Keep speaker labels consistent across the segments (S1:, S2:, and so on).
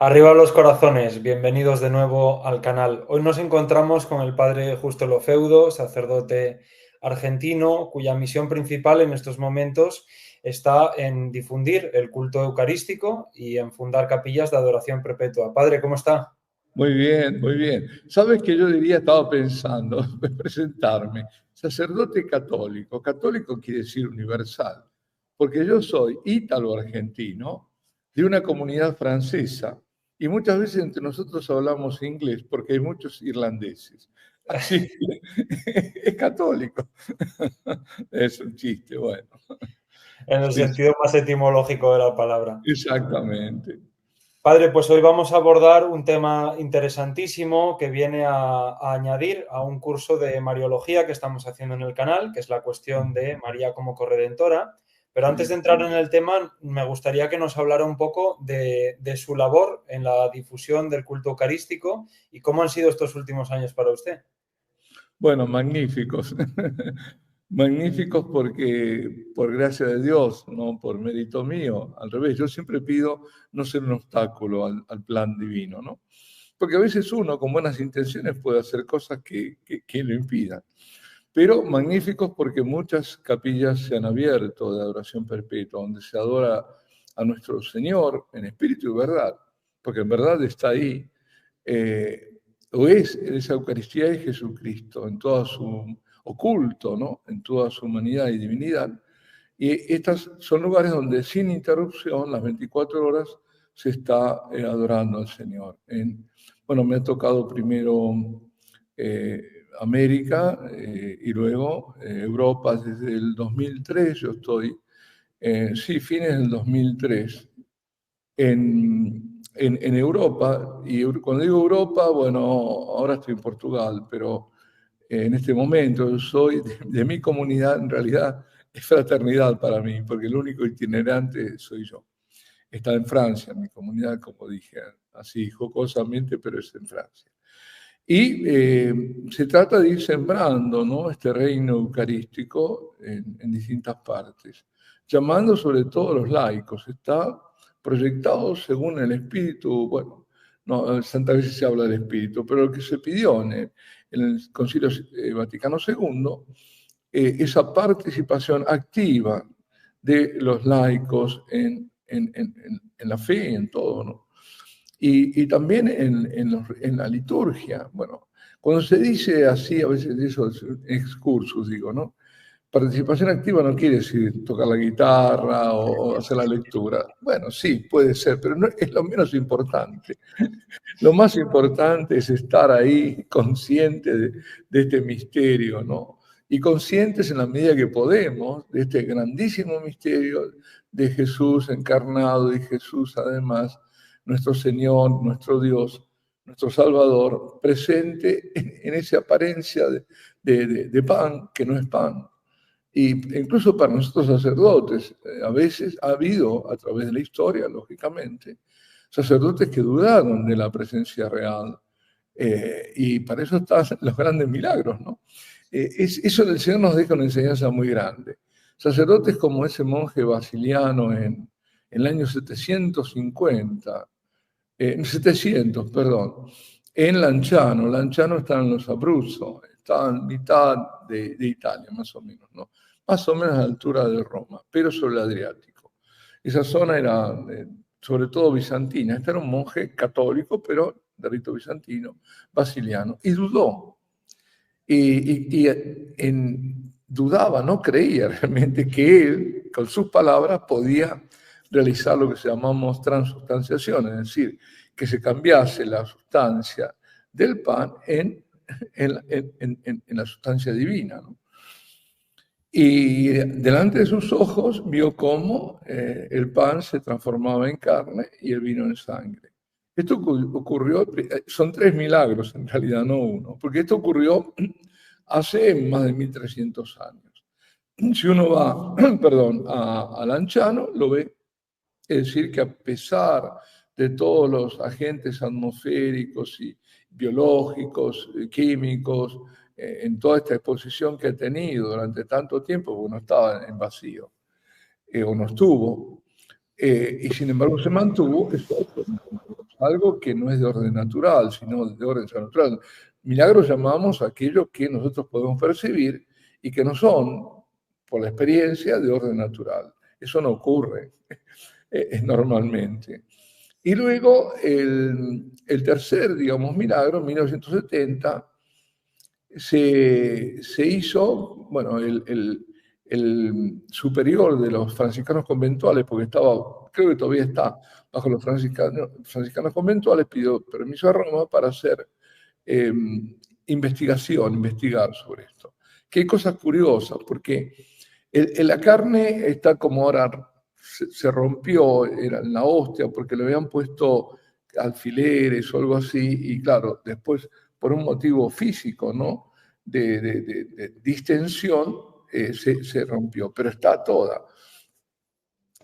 S1: Arriba los corazones, bienvenidos de nuevo al canal. Hoy nos encontramos con el padre Justo Lofeudo, sacerdote argentino, cuya misión principal en estos momentos está en difundir el culto eucarístico y en fundar capillas de adoración perpetua. Padre, ¿cómo está?
S2: Muy bien, muy bien. ¿Sabes que yo diría, estaba pensando presentarme, sacerdote católico? Católico quiere decir universal, porque yo soy ítalo-argentino de una comunidad francesa y muchas veces entre nosotros hablamos inglés porque hay muchos irlandeses. Así que es católico. Es un chiste, bueno.
S1: En el
S2: Sí, sí,
S1: sentido más etimológico de la palabra.
S2: exactamente.
S1: Padre, pues hoy vamos a abordar un tema interesantísimo que viene a añadir a un curso de Mariología que estamos haciendo en el canal, que es la cuestión de María como corredentora. Pero antes de
S2: Sí.
S1: entrar en el tema, me gustaría que nos hablara un poco de su labor en la difusión del culto eucarístico y cómo han sido estos últimos años para usted.
S2: Bueno, magníficos. Magníficos porque por gracia de Dios, no por mérito mío. Al revés, yo siempre pido no ser un obstáculo al plan divino, ¿no? Porque a veces uno con buenas intenciones puede hacer cosas que lo impidan. Pero magníficos porque muchas capillas se han abierto de adoración perpetua, donde se adora a nuestro Señor en espíritu y verdad, porque en verdad está ahí. eh, o es esa Eucaristía de Jesucristo en toda su oculto, ¿no? En toda su humanidad y divinidad. Y estos son lugares donde sin interrupción, las 24 horas, se está adorando al Señor. Bueno, me ha tocado primero eh, América y luego Europa desde el 2003. Yo estoy, sí, fines del 2003 en Europa, y cuando digo Europa, bueno, ahora estoy en Portugal, pero en este momento yo soy de mi comunidad, en realidad es fraternidad para mí, porque el único itinerante soy yo. Está en Francia, mi comunidad, como dije, así jocosamente, pero es en Francia. Y se trata de ir sembrando, ¿no?, este reino eucarístico en distintas partes, llamando sobre todo a los laicos. Está proyectado según el Espíritu, bueno, no, Santa veces se habla del Espíritu, pero lo que se pidió en el Concilio Vaticano II, esa participación activa de los laicos en la fe y en todo, ¿no? Y también en la liturgia. Bueno, cuando se dice así, a veces esos excursus, digo, ¿no? Participación activa no quiere decir tocar la guitarra o hacer la lectura. Bueno, sí, puede ser, pero no es lo menos importante. Lo más importante es estar ahí consciente de este misterio, ¿no? Y conscientes en la medida que podemos de este grandísimo misterio de Jesús encarnado y Jesús además, nuestro Señor, nuestro Dios, nuestro Salvador, presente en esa apariencia de pan que no es pan. Y incluso para nosotros sacerdotes, a veces ha habido, a través de la historia, lógicamente, sacerdotes que dudaron de la presencia real. Y para eso están los grandes milagros, ¿no? Eso del Señor nos deja una enseñanza muy grande. Sacerdotes como ese monje basiliano en el año 750, 700, perdón, en Lanciano. Lanciano está en los Abruzos, está en mitad de Italia, más o menos, ¿no? Más o menos a la altura de Roma, pero sobre el Adriático. Esa zona era sobre todo bizantina. Este era un monje católico, pero de rito bizantino, basiliano, y dudó. Dudaba, no creía realmente que él, con sus palabras, podía realizar lo que se llamamos transubstanciación, es decir, que se cambiase la sustancia del pan en la sustancia divina, ¿no? Y delante de sus ojos vio cómo el pan se transformaba en carne y el vino en sangre. Esto ocurrió, son tres milagros en realidad, no uno, porque esto ocurrió hace más de 1300 años. Si uno va, perdón, a Lanciano, lo ve. Es decir, que a pesar de todos los agentes atmosféricos y biológicos, químicos, en toda esta exposición que ha tenido durante tanto tiempo, porque no estaba en vacío, o no estuvo, y sin embargo se mantuvo, es otro. algo que no es de orden natural, sino de orden sobrenatural. Milagros llamamos a aquello que nosotros podemos percibir y que no son, por la experiencia, de orden natural. Eso no ocurre normalmente. Y luego el tercer, digamos, milagro, en 1970, se hizo, bueno, el superior de los franciscanos conventuales, porque estaba, creo que todavía está bajo los franciscanos conventuales, pidió permiso a Roma para hacer investigar sobre esto. Que hay cosas curiosas, porque la carne está como ahora se rompió, era en la hostia, porque le habían puesto alfileres o algo así, y claro, después, por un motivo físico, ¿no? De distensión, se rompió, pero está toda.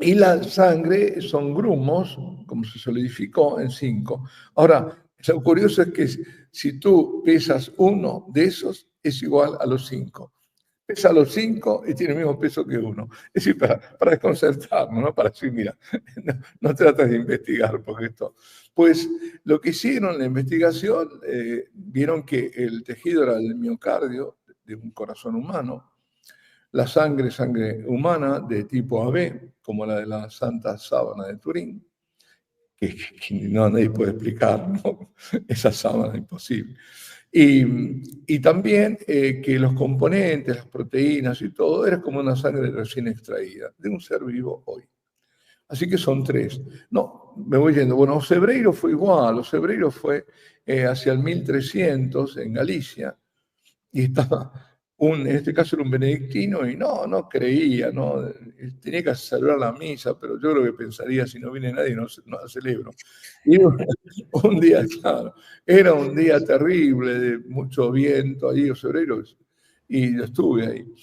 S2: Y la sangre son grumos, como se solidificó, en 5. Ahora, lo curioso es que si tú pesas uno de esos, es igual a los 5. Pesa los 5 y tiene el mismo peso que uno. Es decir, para desconcertarnos, ¿no? Para decir, mira, no tratas de investigar, porque esto... Pues lo que hicieron en la investigación, vieron que el tejido era el miocardio de un corazón humano, la sangre humana de tipo AB, como la de la Santa Sábana de Turín, que no, nadie puede explicar, ¿no? Esa sábana imposible. Y también que los componentes, las proteínas y todo, era como una sangre recién extraída de un ser vivo hoy. Así que son 3. No, me voy yendo. Bueno, Osebreiro fue igual. Osebreiro fue hacia el 1300 en Galicia y estaba, en este caso era un benedictino y no creía, no, tenía que celebrar la misa, pero yo creo que pensaría, si no viene nadie, no la celebro. Y un día, claro, era un día terrible, de mucho viento ahí, Osebreiro, y yo estuve ahí.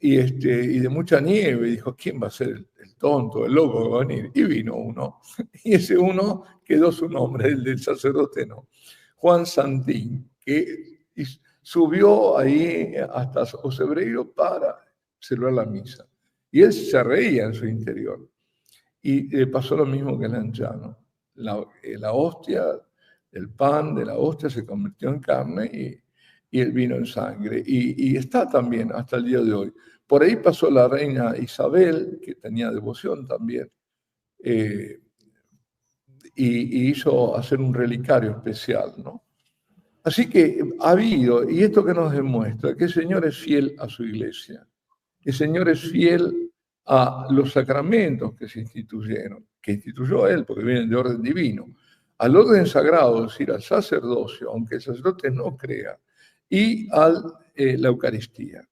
S2: Y de mucha nieve, dijo, ¿quién va a ser el tonto, el loco que va a venir? Y vino uno, y ese uno quedó su nombre, el del sacerdote no, Juan Santín, que subió ahí hasta Osebreiro para celebrar la misa. Y él se reía en su interior. Y le pasó lo mismo que en Lanciano. La hostia, el pan de la hostia se convirtió en carne y el vino en sangre. Y está también hasta el día de hoy. Por ahí pasó la reina Isabel, que tenía devoción también, y hizo hacer un relicario especial, ¿no? Así que ha habido, y esto que nos demuestra, que el Señor es fiel a su iglesia, que el Señor es fiel a los sacramentos que se instituyeron, que instituyó Él, porque vienen de orden divino, al orden sagrado, es decir, al sacerdocio, aunque el sacerdote no crea, y a la Eucaristía.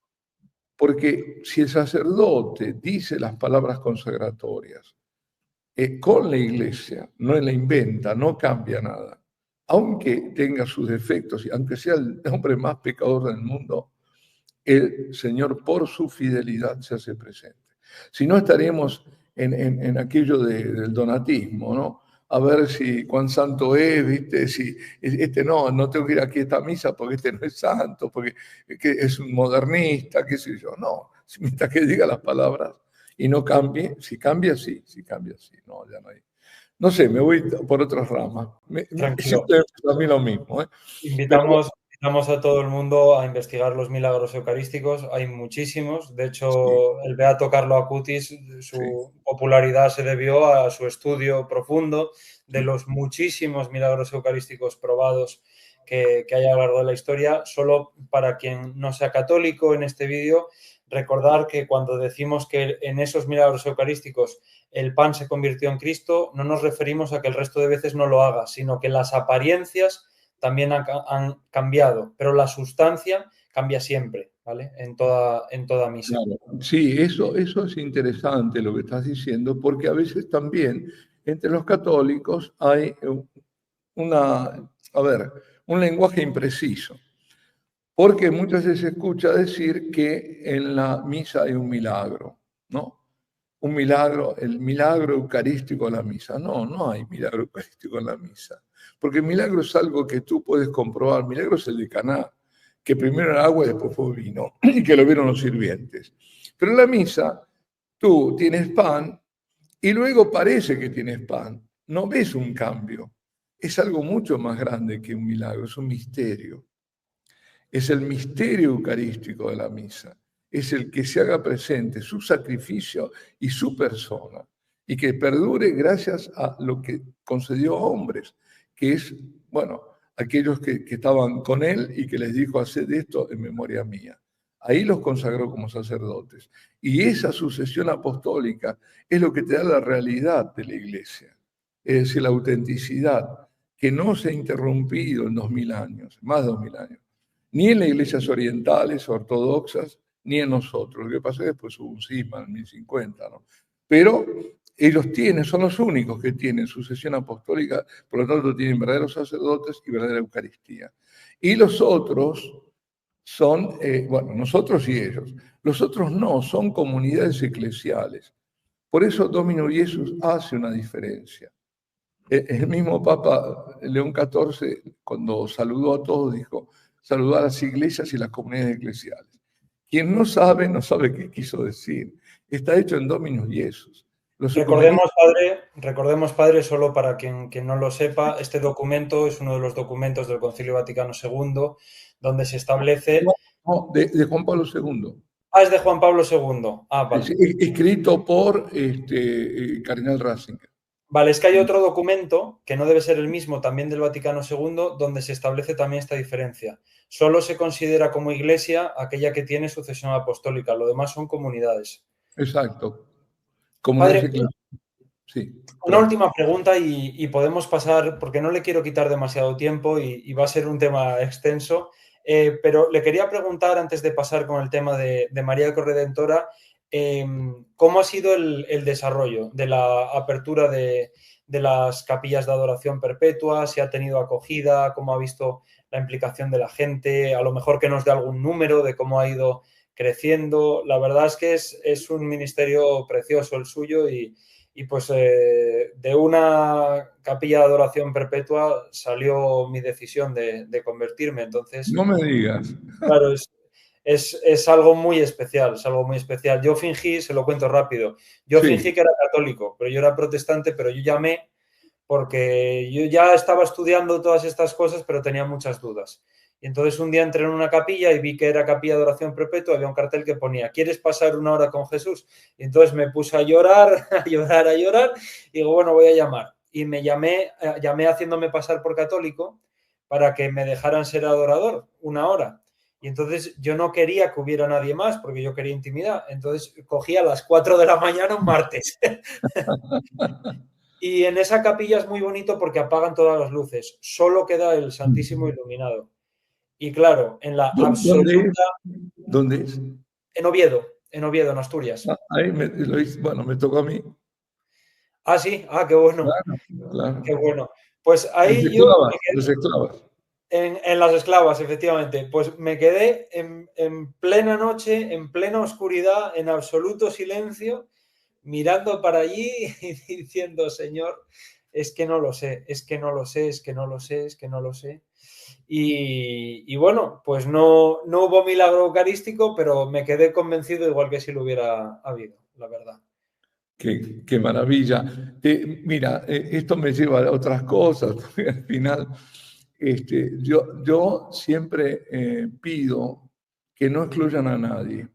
S2: Porque si el sacerdote dice las palabras consagratorias con la iglesia, no la inventa, no cambia nada, aunque tenga sus defectos y aunque sea el hombre más pecador del mundo, el Señor por su fidelidad se hace presente. Si no, estaríamos en aquello del donatismo, ¿no? A ver si cuán santo es, ¿viste? Si no tengo que ir aquí a esta misa porque este no es santo, porque es un modernista, qué sé yo. No, mientras que diga las palabras y no cambie, si cambia, sí, no, ya no hay. No sé, me voy por otras ramas.
S1: Tranquilo.
S2: Siempre a mí lo mismo, ¿eh?
S1: Invitamos a todo el mundo a investigar los milagros eucarísticos. Hay muchísimos. De hecho, el beato Carlo Acutis, su popularidad se debió a su estudio profundo de los muchísimos milagros eucarísticos probados que hay a lo largo de la historia. Solo para quien no sea católico en este vídeo, recordar que cuando decimos que en esos milagros eucarísticos el pan se convirtió en Cristo, no nos referimos a que el resto de veces no lo haga, sino que las apariencias también han cambiado, pero la sustancia cambia siempre, ¿vale? En toda misa.
S2: Claro. Sí, eso es interesante lo que estás diciendo, porque a veces también entre los católicos hay un lenguaje impreciso, porque muchas veces se escucha decir que en la misa hay un milagro, ¿no? Un milagro, el milagro eucarístico en la misa. No, no hay milagro eucarístico en la misa, porque el milagro es algo que tú puedes comprobar. El milagro es el de Caná, que primero era agua y después fue vino, y que lo vieron los sirvientes. Pero en la misa tú tienes pan y luego parece que tienes pan. No ves un cambio. es algo mucho más grande que un milagro, es un misterio. Es el misterio eucarístico de la misa. Es el que se haga presente su sacrificio y su persona, y que perdure gracias a lo que concedió a hombres, que es, bueno, aquellos que estaban con él y que les dijo, haced esto en memoria mía. Ahí los consagró como sacerdotes. Y esa sucesión apostólica es lo que te da la realidad de la Iglesia, es decir, la autenticidad, que no se ha interrumpido en 2000 años, más de 2000 años, ni en las iglesias orientales, ortodoxas, ni en nosotros. Lo que pasa es que después hubo un cisma en 1050, ¿no? Pero ellos tienen, son los únicos que tienen sucesión apostólica, por lo tanto tienen verdaderos sacerdotes y verdadera Eucaristía. Y los otros son, bueno, nosotros y ellos. Los otros no, son comunidades eclesiales. Por eso Domino Jesús hace una diferencia. El mismo Papa León XIV, cuando saludó a todos, dijo, saludar a las iglesias y las comunidades eclesiales. Quien no sabe, no sabe qué quiso decir. Está hecho en Dominus Iesus.
S1: Recordemos, padre, solo para quien no lo sepa, este documento es uno de los documentos del Concilio Vaticano II, donde se establece...
S2: No, de Juan Pablo II.
S1: Ah, es de Juan Pablo II. Ah, vale.
S2: Escrito por Cardenal Ratzinger.
S1: Vale, es que hay otro documento, que no debe ser el mismo, también del Vaticano II, donde se establece también esta diferencia. Solo se considera como iglesia aquella que tiene sucesión apostólica, lo demás son comunidades.
S2: Exacto.
S1: Padre,
S2: sí,
S1: una última pregunta y podemos pasar, porque no le quiero quitar demasiado tiempo y va a ser un tema extenso, pero le quería preguntar, antes de pasar con el tema de María Corredentora, ¿cómo ha sido el desarrollo de la apertura de las capillas de adoración perpetua? ¿Si ha tenido acogida? ¿Cómo ha visto la implicación de la gente? A lo mejor que nos dé algún número de cómo ha ido creciendo. La verdad es que es un ministerio precioso el suyo y pues de una capilla de adoración perpetua salió mi decisión de convertirme. Entonces,
S2: no me digas.
S1: Claro, es algo muy especial, es algo muy especial. Yo fingí, se lo cuento rápido, yo fingí que era católico, pero yo era protestante, pero yo llamé porque yo ya estaba estudiando todas estas cosas, pero tenía muchas dudas. Y entonces un día entré en una capilla y vi que era capilla de oración perpetua, había un cartel que ponía, ¿quieres pasar una hora con Jesús? Y entonces me puse a llorar, a llorar, a llorar, y digo, bueno, voy a llamar. Y llamé haciéndome pasar por católico para que me dejaran ser adorador una hora. Y entonces yo no quería que hubiera nadie más porque yo quería intimidad. Entonces cogí a las 4 de la mañana un martes. Y en esa capilla es muy bonito porque apagan todas las luces. Solo queda el Santísimo iluminado. Y claro, en la absoluta...
S2: ¿Dónde es?
S1: En Oviedo, en Asturias.
S2: Ahí bueno, me tocó a mí.
S1: Ah, sí, ah, qué bueno.
S2: Claro.
S1: Qué bueno. Pues ahí yo...
S2: Los esclavas.
S1: En las esclavas, efectivamente. Pues me quedé en plena noche, en plena oscuridad, en absoluto silencio, mirando para allí y diciendo, Señor, es que no lo sé, es que no lo sé, es que no lo sé, es que no lo sé. Y bueno, pues no hubo milagro eucarístico, pero me quedé convencido igual que si lo hubiera habido, la verdad.
S2: Qué maravilla. Mira, esto me lleva a otras cosas, porque al final yo siempre pido que no excluyan a nadie,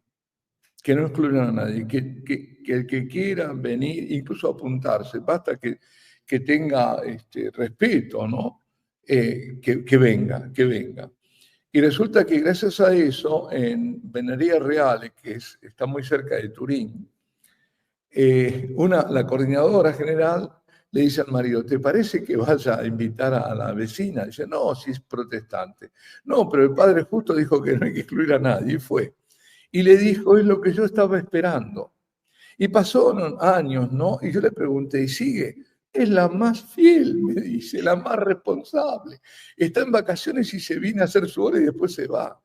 S2: que el que quiera venir, incluso apuntarse, basta que tenga respeto, ¿no? Que venga. Y resulta que gracias a eso, en Venería Reale, que está muy cerca de Turín, la coordinadora general le dice al marido, ¿te parece que vaya a invitar a la vecina? Dice, no, si es protestante. No, pero el padre justo dijo que no hay que excluir a nadie, y fue. Y le dijo, es lo que yo estaba esperando. Y pasaron años, ¿no? Y yo le pregunté, ¿y sigue? Es la más fiel, me dice, la más responsable. Está en vacaciones y se viene a hacer su hora y después se va.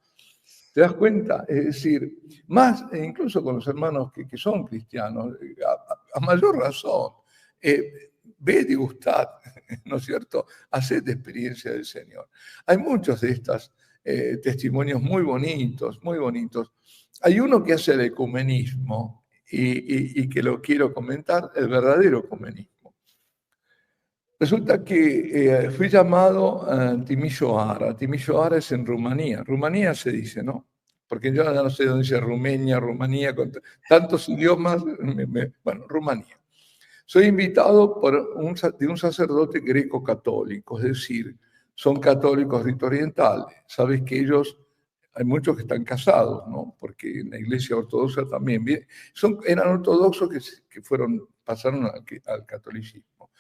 S2: ¿Te das cuenta? Es decir, más, incluso con los hermanos que son cristianos, a mayor razón, ved y gustad, ¿no es cierto? Haced experiencia del Señor. Hay muchos de estos testimonios muy bonitos, muy bonitos. Hay uno que hace el ecumenismo y que lo quiero comentar, el verdadero ecumenismo. Resulta que fui llamado a Timișoara. Timișoara es en Rumanía. Rumanía se dice, ¿no? Porque yo ya no sé dónde dice Rumenia, Rumanía, con tantos idiomas. Bueno, Rumanía. Soy invitado de un sacerdote greco-católico, es decir, son católicos rito oriental. Sabes que ellos, hay muchos que están casados, ¿no? Porque en la iglesia ortodoxa también, eran ortodoxos que pasaron al catolicismo.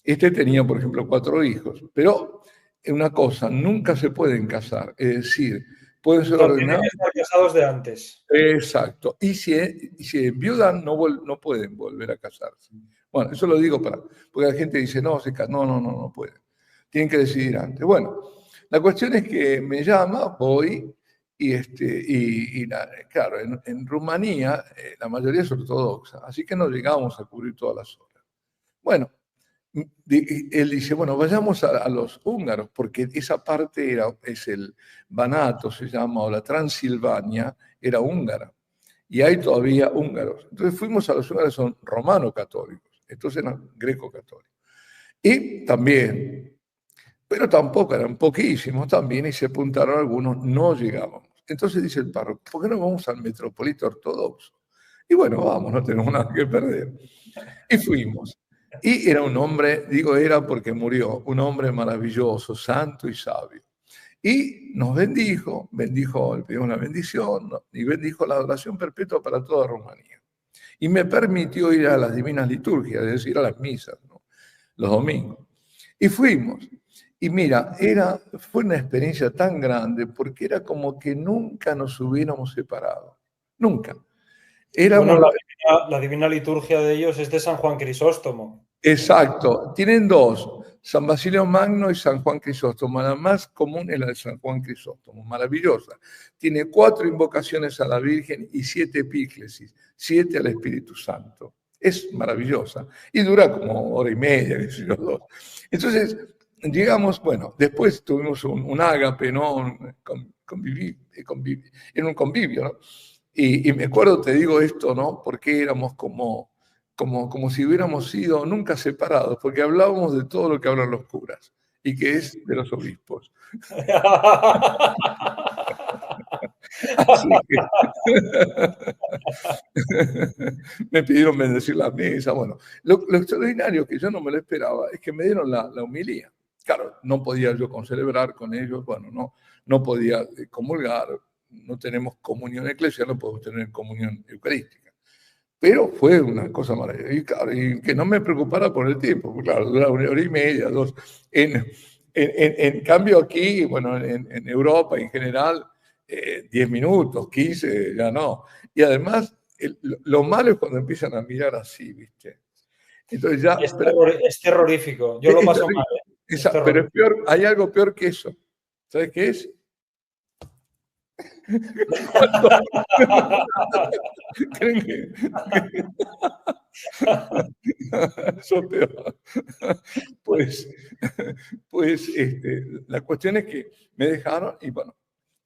S2: Este tenía, por ejemplo, 4 hijos, pero una cosa, nunca se pueden casar, es decir, pueden ser
S1: No, tienen
S2: ordenados.
S1: que estar casados de antes.
S2: Exacto. Y si enviudan, no pueden volver a casarse. Bueno, eso lo digo porque la gente dice, no, no pueden. Tienen que decidir antes. Bueno, la cuestión es que me llama, voy, claro, en Rumanía la mayoría es ortodoxa, así que no llegamos a cubrir todas las horas. Bueno, él dice, bueno, vayamos a los húngaros, porque esa parte es el Banato, se llama, o la Transilvania, era húngara, y hay todavía húngaros. Entonces fuimos a los húngaros, son romano-católicos, estos eran greco-católicos. Y también, pero tampoco, eran poquísimos también, y se apuntaron algunos, no llegábamos. Entonces dice el párroco, ¿por qué no vamos al metropolita ortodoxo? Y bueno, vamos, no tenemos nada que perder. Y fuimos. Y era un hombre, digo era porque murió, un hombre maravilloso, santo y sabio. Y nos bendijo, le pidió una bendición, y bendijo la adoración perpetua para toda Rumanía. Y me permitió ir a las divinas liturgias, es decir, a las misas, ¿no? Los domingos. Y fuimos. Y mira, fue una experiencia tan grande porque era como que nunca nos hubiéramos separado. Nunca.
S1: Bueno, la divina liturgia de ellos es de San Juan Crisóstomo.
S2: Exacto. Tienen 2, San Basilio Magno y San Juan Crisóstomo. La más común es la de San Juan Crisóstomo, maravillosa. Tiene 4 invocaciones a la Virgen y 7 epíclesis, 7 al Espíritu Santo. Es maravillosa. Y dura como hora y media, 2. Entonces, llegamos, bueno, después tuvimos un ágape, ¿no? En un convivio, ¿no? Y me acuerdo, te digo esto, ¿no? Porque éramos como si hubiéramos sido nunca separados, porque hablábamos de todo lo que hablan los curas y que es de los obispos. Así que me pidieron bendecir la mesa. Bueno, lo extraordinario que yo no me lo esperaba es que me dieron la homilía. Claro, no podía yo concelebrar con ellos, bueno, no podía comulgar, no tenemos comunión eclesial, no podemos tener comunión eucarística. Pero fue una cosa maravillosa. Y claro, y que no me preocupara por el tiempo, porque claro, dura 1 hora y media, 2. En cambio aquí, bueno, en Europa en general, 10 minutos, 15, ya no. Y además, lo malo es cuando empiezan a mirar así, ¿viste? Entonces ya...
S1: Es terrorífico, yo lo paso mal.
S2: Pero es peor, hay algo peor que eso. ¿Sabes qué es? ¿Creen que... Eso peor. Pues la cuestión es que me dejaron y bueno,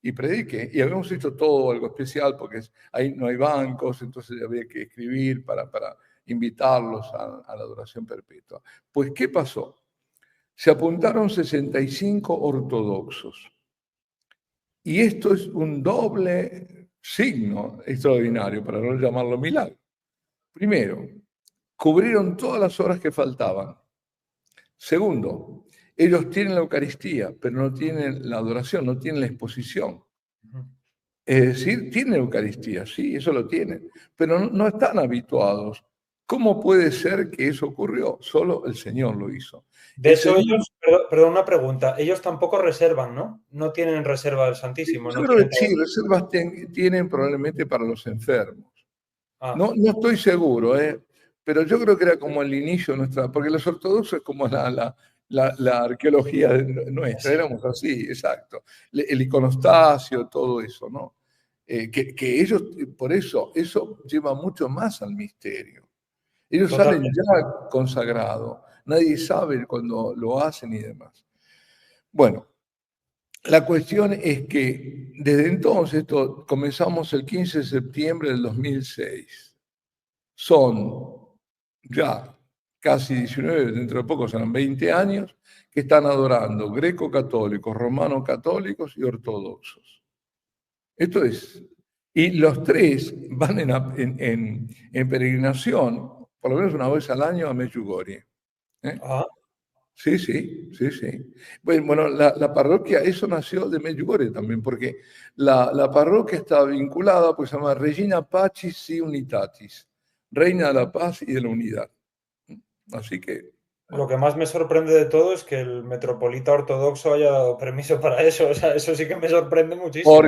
S2: y prediqué. Y habíamos hecho todo algo especial porque ahí no hay bancos, entonces había que escribir para invitarlos a la adoración perpetua. Pues, ¿qué pasó? Se apuntaron 65 ortodoxos. Y esto es un doble signo extraordinario, para no llamarlo milagro. Primero, cubrieron todas las horas que faltaban. Segundo, ellos tienen la Eucaristía, pero no tienen la adoración, no tienen la exposición. Es decir, tienen Eucaristía, sí, eso lo tienen, pero no están habituados. ¿Cómo puede ser que eso ocurrió? Solo el Señor lo hizo.
S1: De hecho, ellos, perdón, una pregunta, ellos tampoco reservan, ¿no? No tienen reserva del Santísimo.
S2: Yo creo que sí, reservas tienen probablemente para los enfermos. No estoy seguro, pero yo creo que era como el inicio de nuestra, porque los ortodoxos es como la arqueología nuestra, éramos así, exacto. El iconostasio, todo eso, ¿no? Que ellos, por eso lleva mucho más al misterio. Ellos salen ya consagrados, nadie sabe cuando lo hacen y demás. Bueno, la cuestión es que desde entonces, comenzamos el 15 de septiembre del 2006. Son ya casi 19, dentro de poco serán 20 años, que están adorando greco-católicos, romano-católicos y ortodoxos. Esto es. Y los tres van en peregrinación, por lo menos una vez al año, a Medjugorje.
S1: Ah,
S2: Sí, sí, sí, sí. Bueno, la parroquia, eso nació de Medjugorje también, porque la parroquia está vinculada, pues se llama Regina Pacis y Unitatis, Reina de la Paz y de la Unidad. Así que,
S1: lo que más me sorprende de todo es que el metropolita ortodoxo haya dado permiso para eso. O sea, eso sí que me sorprende muchísimo.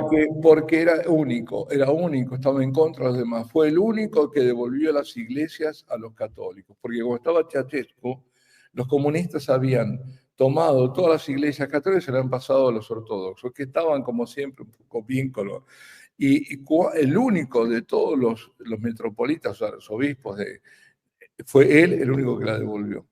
S2: porque era único, estaba en contra de los demás. Fue el único que devolvió las iglesias a los católicos, porque como estaba Ceausescu, los comunistas habían tomado todas las iglesias católicas y se las han pasado a los ortodoxos, que estaban como siempre un poco vínculos. Y el único de todos los metropolitas, o sea, los obispos, fue él el único que la devolvió.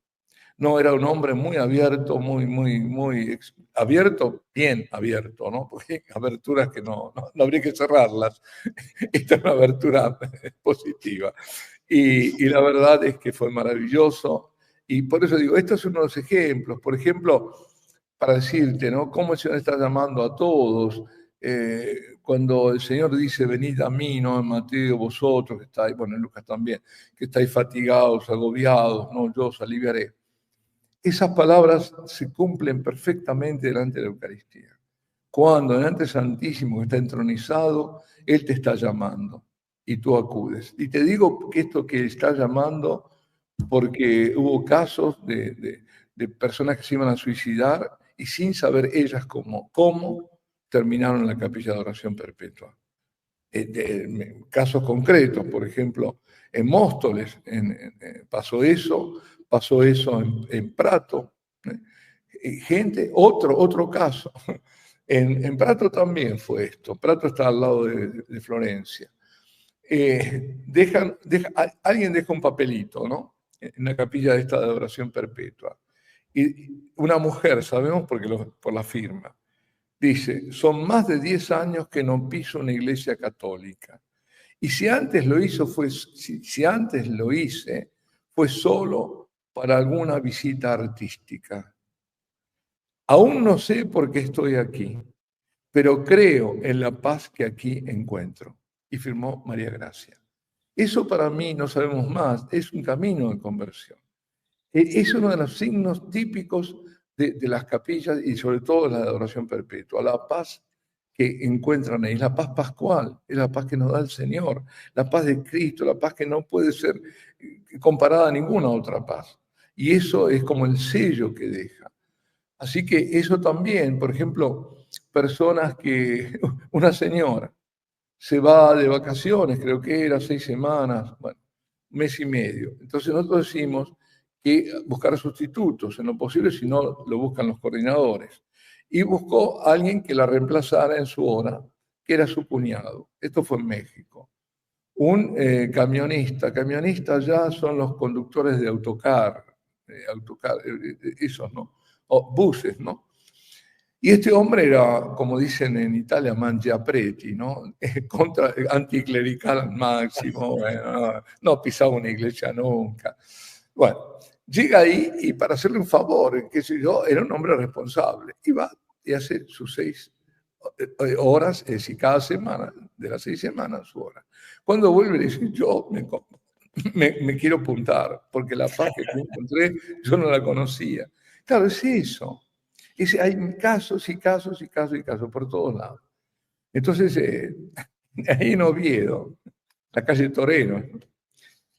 S2: No, era un hombre muy abierto, muy abierto, bien abierto, ¿no? Porque hay aberturas que no habría que cerrarlas. Esta es una abertura positiva. Y la verdad es que fue maravilloso. Y por eso digo, estos son unos ejemplos. Por ejemplo, para decirte, ¿no? Cómo el Señor está llamando a todos. Cuando el Señor dice, venid a mí, ¿no? En Mateo, vosotros que estáis, bueno, en Lucas también, que estáis fatigados, agobiados, ¿no? Yo os aliviaré. Esas palabras se cumplen perfectamente delante de la Eucaristía. Cuando delante del Santísimo que está entronizado, Él te está llamando y tú acudes. Y te digo que esto que está llamando, porque hubo casos de personas que se iban a suicidar y sin saber ellas cómo terminaron en la capilla de oración perpetua. Casos concretos, por ejemplo, en Móstoles pasó eso en Prato. Gente, otro caso. En Prato también fue esto. Prato está al lado de Florencia. Alguien deja un papelito, ¿no? En la capilla esta de oración perpetua. Y una mujer, sabemos por la firma, dice, son más de 10 años que no piso una iglesia católica. Y si antes lo hice, fue solo para alguna visita artística. Aún no sé por qué estoy aquí, pero creo en la paz que aquí encuentro. Y firmó María Gracia. Eso para mí, no sabemos más, es un camino de conversión. Es uno de los signos típicos de las capillas y sobre todo la de adoración perpetua, la paz que encuentran ahí, la paz pascual, es la paz que nos da el Señor, la paz de Cristo, la paz que no puede ser comparada a ninguna otra paz. Y eso es como el sello que deja. Así que eso también, por ejemplo, personas una señora se va de vacaciones, creo que era 6 semanas, bueno, mes y medio. Entonces nosotros decimos que buscar sustitutos, en lo posible, si no, lo buscan los coordinadores. Y buscó a alguien que la reemplazara en su hora, que era su cuñado. Esto fue en México. Un camionista ya son los conductores de autocar, esos, ¿no? O buses, ¿no? Y este hombre era, como dicen en Italia, mangiapreti, ¿no? Anticlerical al máximo, bueno, no pisaba una iglesia nunca. Bueno, llega ahí y para hacerle un favor, qué sé yo, era un hombre responsable. Y va y hace sus 6 horas, es decir, cada semana, de las 6 semanas, su hora. Cuando vuelve, le dice, yo me quiero apuntar, porque la paz que encontré yo no la conocía. Claro, es eso. Hay casos y casos y casos y casos por todos lados. Entonces, ahí en Oviedo, la calle Toreno.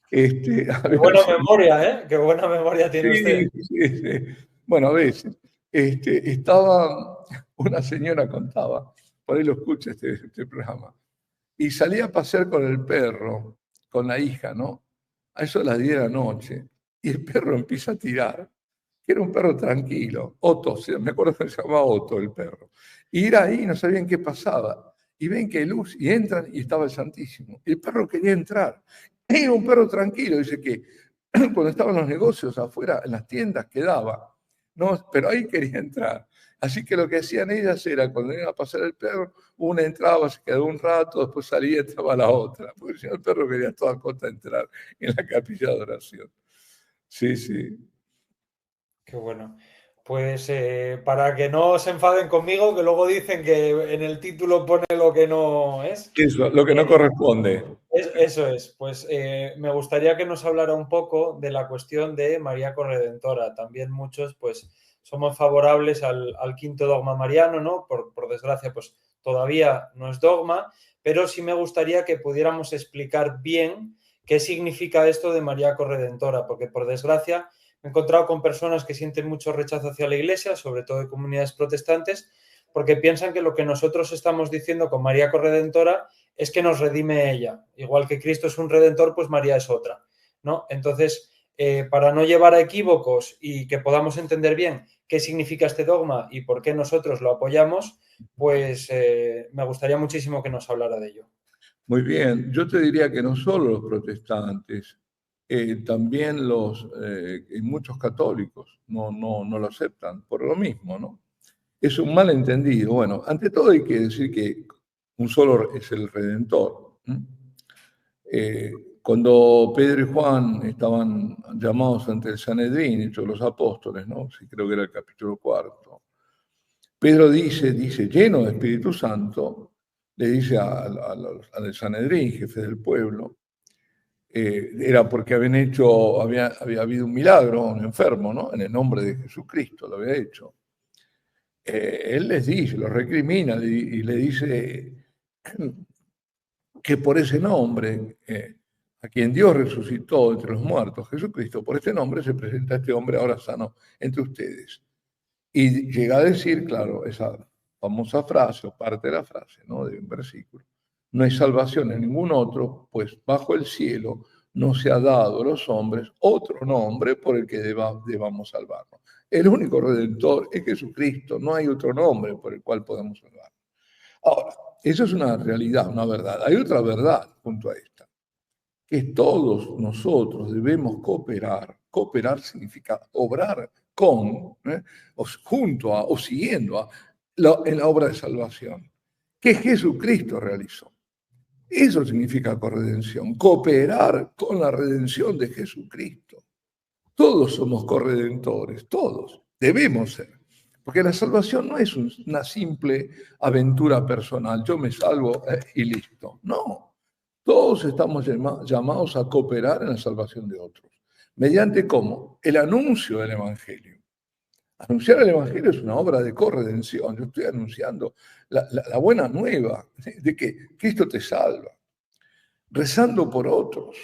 S1: Qué buena memoria, ¿eh? Qué buena memoria tiene usted.
S2: Sí, sí, sí. Bueno, a veces. Estaba, una señora contaba, por ahí lo escucha este programa, y salía a pasear con el perro, con la hija, ¿no? A eso de las 10 de la noche, y el perro empieza a tirar, que era un perro tranquilo, Otto, me acuerdo que se llamaba Otto el perro, y era ahí, no sabían qué pasaba, y ven que hay luz, y entran, y estaba el Santísimo, y el perro quería entrar, era un perro tranquilo, dice que cuando estaban los negocios afuera, en las tiendas, quedaba, ¿no? Pero ahí quería entrar. Así que lo que hacían ellas era, cuando iba a pasar el perro, una entraba, se quedó un rato, después salía y entraba la otra, porque si no el perro quería a toda costa entrar en la capilla de oración. Sí, sí.
S1: Qué bueno. Pues para que no se enfaden conmigo, que luego dicen que en el título pone lo que no es.
S2: Eso, lo que no corresponde.
S1: Eso es. Pues me gustaría que nos hablara un poco de la cuestión de María Corredentora. También muchos, pues, somos favorables al quinto dogma mariano, ¿no? Por desgracia, pues todavía no es dogma, pero sí me gustaría que pudiéramos explicar bien qué significa esto de María Corredentora, porque por desgracia me he encontrado con personas que sienten mucho rechazo hacia la Iglesia, sobre todo de comunidades protestantes, porque piensan que lo que nosotros estamos diciendo con María Corredentora es que nos redime ella. Igual que Cristo es un redentor, pues María es otra, ¿no? Entonces, para no llevar a equívocos y que podamos entender bien qué significa este dogma y por qué nosotros lo apoyamos, pues me gustaría muchísimo que nos hablara de ello.
S2: Muy bien, yo te diría que no solo los protestantes, también muchos católicos no lo aceptan por lo mismo, ¿no? Es un malentendido. Bueno, ante todo hay que decir que un solo es el Redentor. Cuando Pedro y Juan estaban llamados ante el Sanedrín, hechos los apóstoles, ¿no? Sí, creo que era el capítulo 4. Pedro dice, lleno de Espíritu Santo, le dice al Sanedrín, jefe del pueblo, era porque había habido un milagro, un enfermo, ¿no? En el nombre de Jesucristo lo había hecho. Él les dice, los recrimina y le dice que por ese nombre, a quien Dios resucitó entre los muertos, Jesucristo, por este nombre se presenta este hombre ahora sano entre ustedes. Y llega a decir, claro, esa famosa frase, o parte de la frase, ¿no? De un versículo. No hay salvación en ningún otro, pues bajo el cielo no se ha dado a los hombres otro nombre por el que debamos salvarnos. El único redentor es Jesucristo, no hay otro nombre por el cual podemos salvarnos. Ahora, eso es una realidad, una verdad. Hay otra verdad junto a esta, que todos nosotros debemos cooperar. Cooperar significa obrar con, o junto a, o siguiendo en la obra de salvación que Jesucristo realizó. Eso significa corredención, cooperar con la redención de Jesucristo. Todos somos corredentores, todos, debemos ser. Porque la salvación no es una simple aventura personal, yo me salvo y listo. No, todos estamos llamados a cooperar en la salvación de otros. ¿Mediante cómo? El anuncio del Evangelio. Anunciar el Evangelio es una obra de corredención. Yo estoy anunciando la buena nueva de que Cristo te salva, rezando por otros,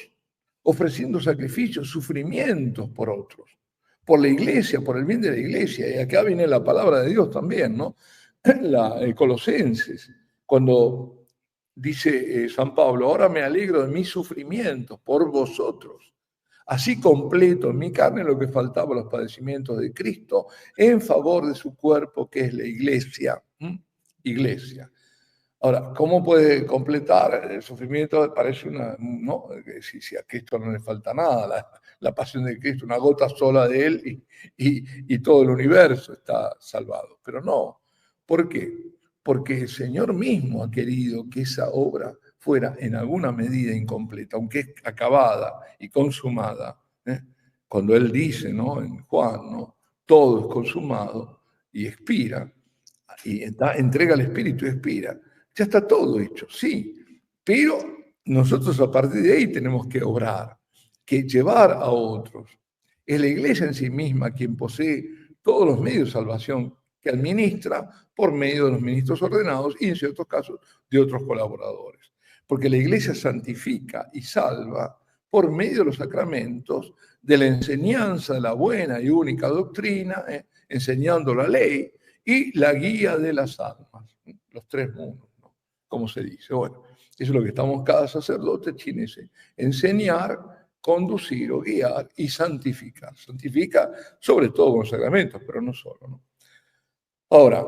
S2: ofreciendo sacrificios, sufrimientos por otros, por la iglesia, por el bien de la iglesia. Y acá viene la palabra de Dios también, ¿no? Colosenses, cuando dice San Pablo, ahora me alegro de mis sufrimientos por vosotros. Así completo en mi carne lo que faltaba los padecimientos de Cristo en favor de su cuerpo, que es la iglesia. Iglesia. Ahora, ¿cómo puede completar el sufrimiento? Parece ¿no? Si a Cristo no le falta nada, la pasión de Cristo, una gota sola de Él y todo el universo está salvado. Pero no. ¿Por qué? Porque el Señor mismo ha querido que esa obra fuera en alguna medida incompleta, aunque es acabada y consumada. Cuando Él dice, ¿no? En Juan, ¿no? Todo es consumado y expira, y entrega al Espíritu y expira. Ya está todo hecho, sí, pero nosotros a partir de ahí tenemos que obrar, que llevar a otros. Es la iglesia en sí misma quien posee todos los medios de salvación que administra por medio de los ministros ordenados y en ciertos casos de otros colaboradores. Porque la iglesia santifica y salva por medio de los sacramentos, de la enseñanza de la buena y única doctrina, enseñando la ley y la guía de las almas, los tres mundos, ¿no? Como se dice. Bueno, eso es lo que estamos cada sacerdote tiene que enseñar, conducir o guiar y santificar. Santifica sobre todo con los sacramentos, pero no solo, ¿no? Ahora,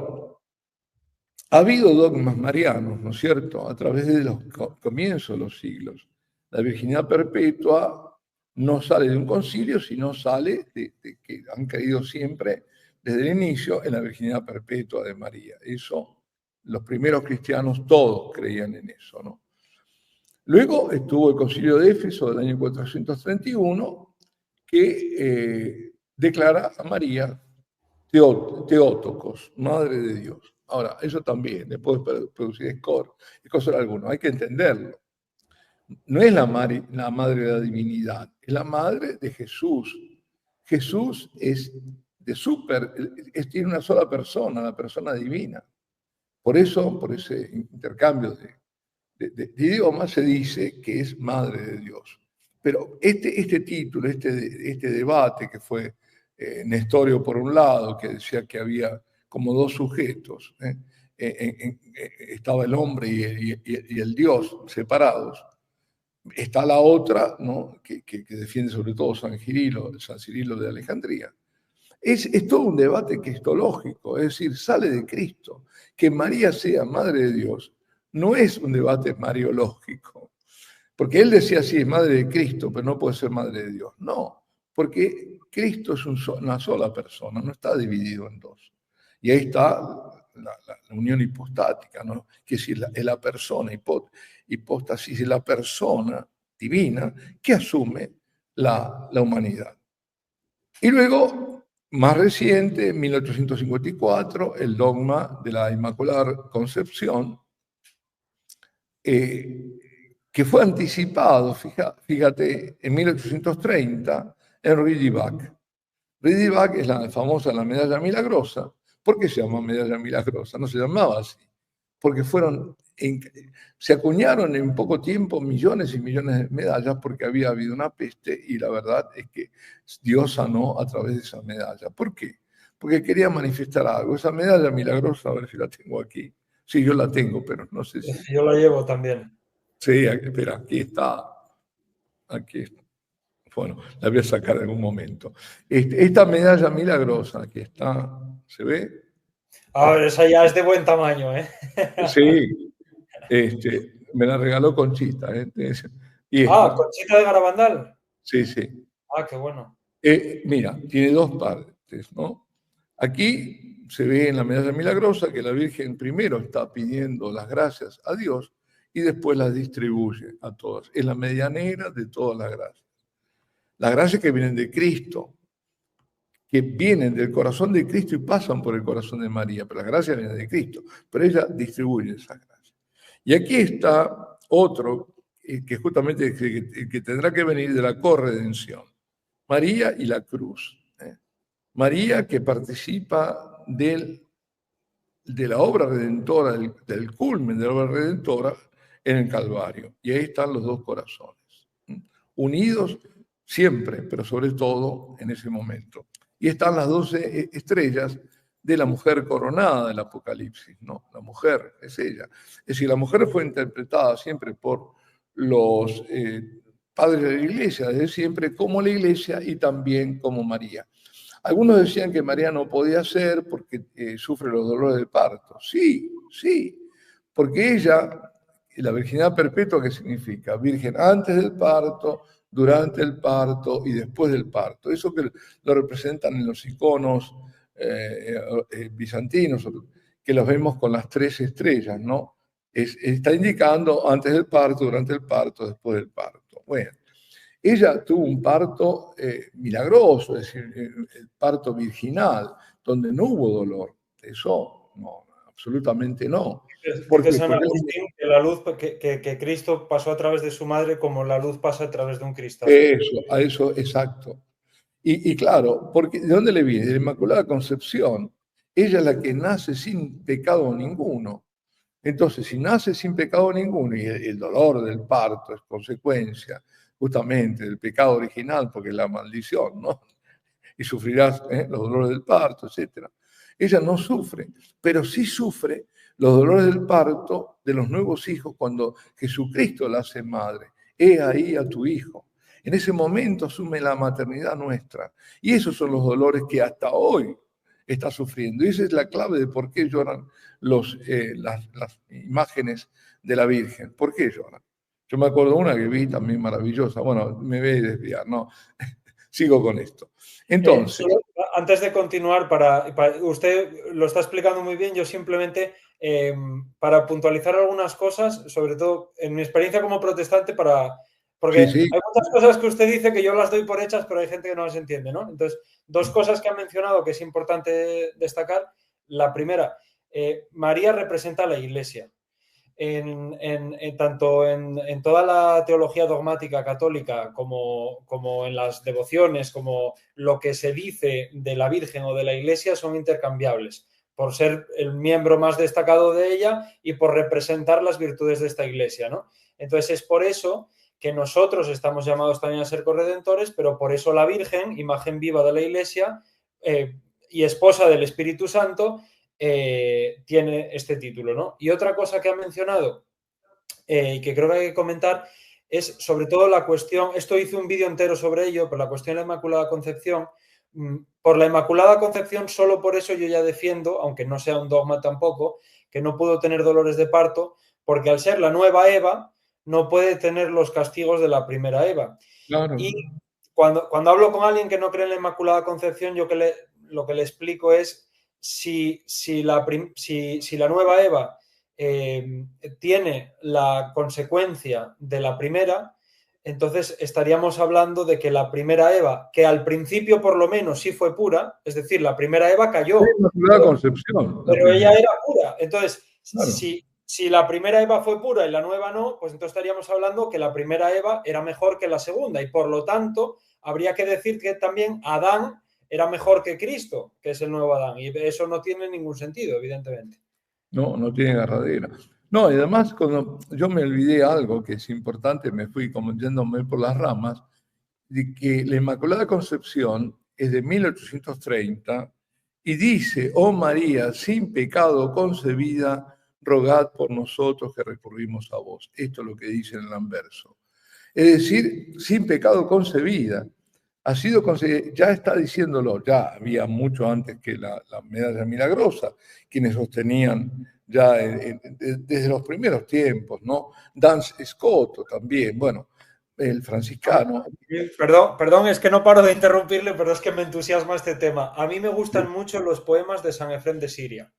S2: ha habido dogmas marianos, ¿no es cierto?, a través de los comienzos de los siglos. La virginidad perpetua no sale de un concilio, sino sale de que han creído siempre desde el inicio en la virginidad perpetua de María. Eso, los primeros cristianos todos creían en eso, ¿no? Luego estuvo el concilio de Éfeso del año 431, que declara a María Teótocos, Madre de Dios. Ahora, eso también le puede producir escosor alguno, hay que entenderlo. No es la madre de la divinidad, es la madre de Jesús. Jesús es tiene una sola persona, la persona divina. Por eso, por ese intercambio de idiomas, se dice que es madre de Dios. Pero este título, este debate que fue Nestorio por un lado, que decía que había como dos sujetos, estaba el hombre y el Dios separados. Está la otra, ¿no? que defiende sobre todo San Cirilo de Alejandría. Es todo un debate cristológico, es decir, sale de Cristo. Que María sea madre de Dios no es un debate mariológico, porque él decía, sí, es madre de Cristo, pero no puede ser madre de Dios. No, porque Cristo es una sola persona, no está dividido en dos. Y ahí está la unión hipostática, ¿no? Que es la persona, hipóstasis es la persona divina que asume la humanidad. Y luego, más reciente, en 1854, el dogma de la Inmaculada Concepción, que fue anticipado, fíjate, en 1830 en Ridivac. Ridivac es la famosa la medalla milagrosa. ¿Por qué se llama medalla milagrosa? No se llamaba así, porque se acuñaron en poco tiempo millones y millones de medallas porque había habido una peste y la verdad es que Dios sanó a través de esa medalla. ¿Por qué? Porque quería manifestar algo. Esa medalla milagrosa, a ver si la tengo aquí. Sí, yo la tengo, pero no sé si...
S1: Yo la llevo también.
S2: Sí, espera, aquí está. Aquí está. Bueno, la voy a sacar en algún momento. Esta medalla milagrosa que está, ¿se ve?
S1: A ver, esa ya es de buen tamaño, ¿eh?
S2: Sí, me la regaló Conchita. Y
S1: Ah,
S2: esta,
S1: Conchita de Garabandal.
S2: sí, sí.
S1: Ah, qué bueno.
S2: Mira, tiene dos partes, ¿no? Aquí se ve en la medalla milagrosa que la Virgen primero está pidiendo las gracias a Dios y después las distribuye a todas. Es la medianera de todas las gracias. Las gracias que vienen de Cristo, que vienen del corazón de Cristo y pasan por el corazón de María, pero las gracias vienen de Cristo, pero ella distribuye esas gracias. Y aquí está otro que justamente que tendrá que venir de la corredención, María y la cruz. María que participa de la obra redentora, del culmen de la obra redentora en el Calvario. Y ahí están los dos corazones, unidos siempre, pero sobre todo en ese momento. Y están las 12 estrellas de la mujer coronada del Apocalipsis, ¿no? La mujer es ella. Es decir, la mujer fue interpretada siempre por los padres de la iglesia, desde siempre como la iglesia y también como María. Algunos decían que María no podía ser porque sufre los dolores del parto. Sí, sí, porque ella, la virginidad perpetua, ¿qué significa? Virgen antes del parto, durante el parto y después del parto. Eso que lo representan en los iconos bizantinos, que los vemos con las 3 estrellas, ¿no? Está indicando antes del parto, durante el parto, después del parto. Bueno. Ella tuvo un parto milagroso, es decir, el parto virginal, donde no hubo dolor. Eso no, absolutamente no.
S1: Dice San Agustín que la luz que Cristo pasó a través de su madre como la luz pasa a través de un cristal.
S2: Eso, exacto. Y claro, porque ¿de dónde le viene? De la Inmaculada Concepción. Ella es la que nace sin pecado ninguno. Entonces, si nace sin pecado ninguno y el dolor del parto es consecuencia justamente del pecado original, porque es la maldición, ¿no? Y sufrirás los dolores del parto, etc. Ella no sufre, pero sí sufre los dolores del parto de los nuevos hijos cuando Jesucristo la hace madre. He ahí a tu hijo. En ese momento asume la maternidad nuestra. Y esos son los dolores que hasta hoy está sufriendo. Y esa es la clave de por qué lloran las imágenes de la Virgen. ¿Por qué lloran? Yo me acuerdo una que vi también maravillosa. Bueno, me voy a desviar, no. Sigo con esto. Entonces.
S1: Antes de continuar, usted lo está explicando muy bien, yo simplemente, para puntualizar algunas cosas, sobre todo en mi experiencia como protestante, para Porque
S2: Sí, sí.
S1: hay muchas cosas que usted dice que yo las doy por hechas, pero hay gente que no las entiende, ¿no? Entonces, dos cosas que ha mencionado que es importante destacar. La primera, María representa a la Iglesia. Tanto en toda la teología dogmática católica como en las devociones, como lo que se dice de la Virgen o de la Iglesia son intercambiables, por ser el miembro más destacado de ella y por representar las virtudes de esta Iglesia, ¿no? Entonces es por eso que nosotros estamos llamados también a ser corredentores, pero por eso la Virgen, imagen viva de la Iglesia y esposa del Espíritu Santo, tiene este título, ¿no? Y otra cosa que ha mencionado y que creo que hay que comentar es sobre todo la cuestión, esto hice un vídeo entero sobre ello, pero la cuestión de la Inmaculada Concepción, por la Inmaculada Concepción, solo por eso yo ya defiendo, aunque no sea un dogma tampoco, que no pudo tener dolores de parto, porque al ser la nueva Eva, no puede tener los castigos de la primera Eva.
S2: Claro.
S1: Y cuando hablo con alguien que no cree en la Inmaculada Concepción, lo que le explico es si la nueva Eva tiene la consecuencia de la primera, entonces estaríamos hablando de que la primera Eva, que al principio por lo menos sí fue pura, es decir, la primera Eva
S2: Sí,
S1: cayó,
S2: la Concepción, la
S1: pero ella
S2: primera.
S1: era pura. Entonces,
S2: Claro.
S1: si la primera Eva fue pura y la nueva no, pues entonces estaríamos hablando que la primera Eva era mejor que la segunda y por lo tanto habría que decir que también Adán era mejor que Cristo, que es el nuevo Adán, y eso no tiene ningún sentido, evidentemente.
S2: No, no tiene agarradera. No, y además cuando yo me olvidé algo que es importante, me fui como yéndome por las ramas, de que la Inmaculada Concepción es de 1830 y dice, oh María, sin pecado concebida, rogad por nosotros que recurrimos a vos. Esto es lo que dice en el anverso. Es decir, sin pecado concebida. Ha sido concebida, ya está diciéndolo, ya había mucho antes que la medalla milagrosa, quienes sostenían ya desde los primeros tiempos, ¿no? Dans Scoto también, bueno, el franciscano.
S1: Perdón, es que no paro de interrumpirle, pero es que me entusiasma este tema. A mí me gustan mucho los poemas de San Efrén de Siria,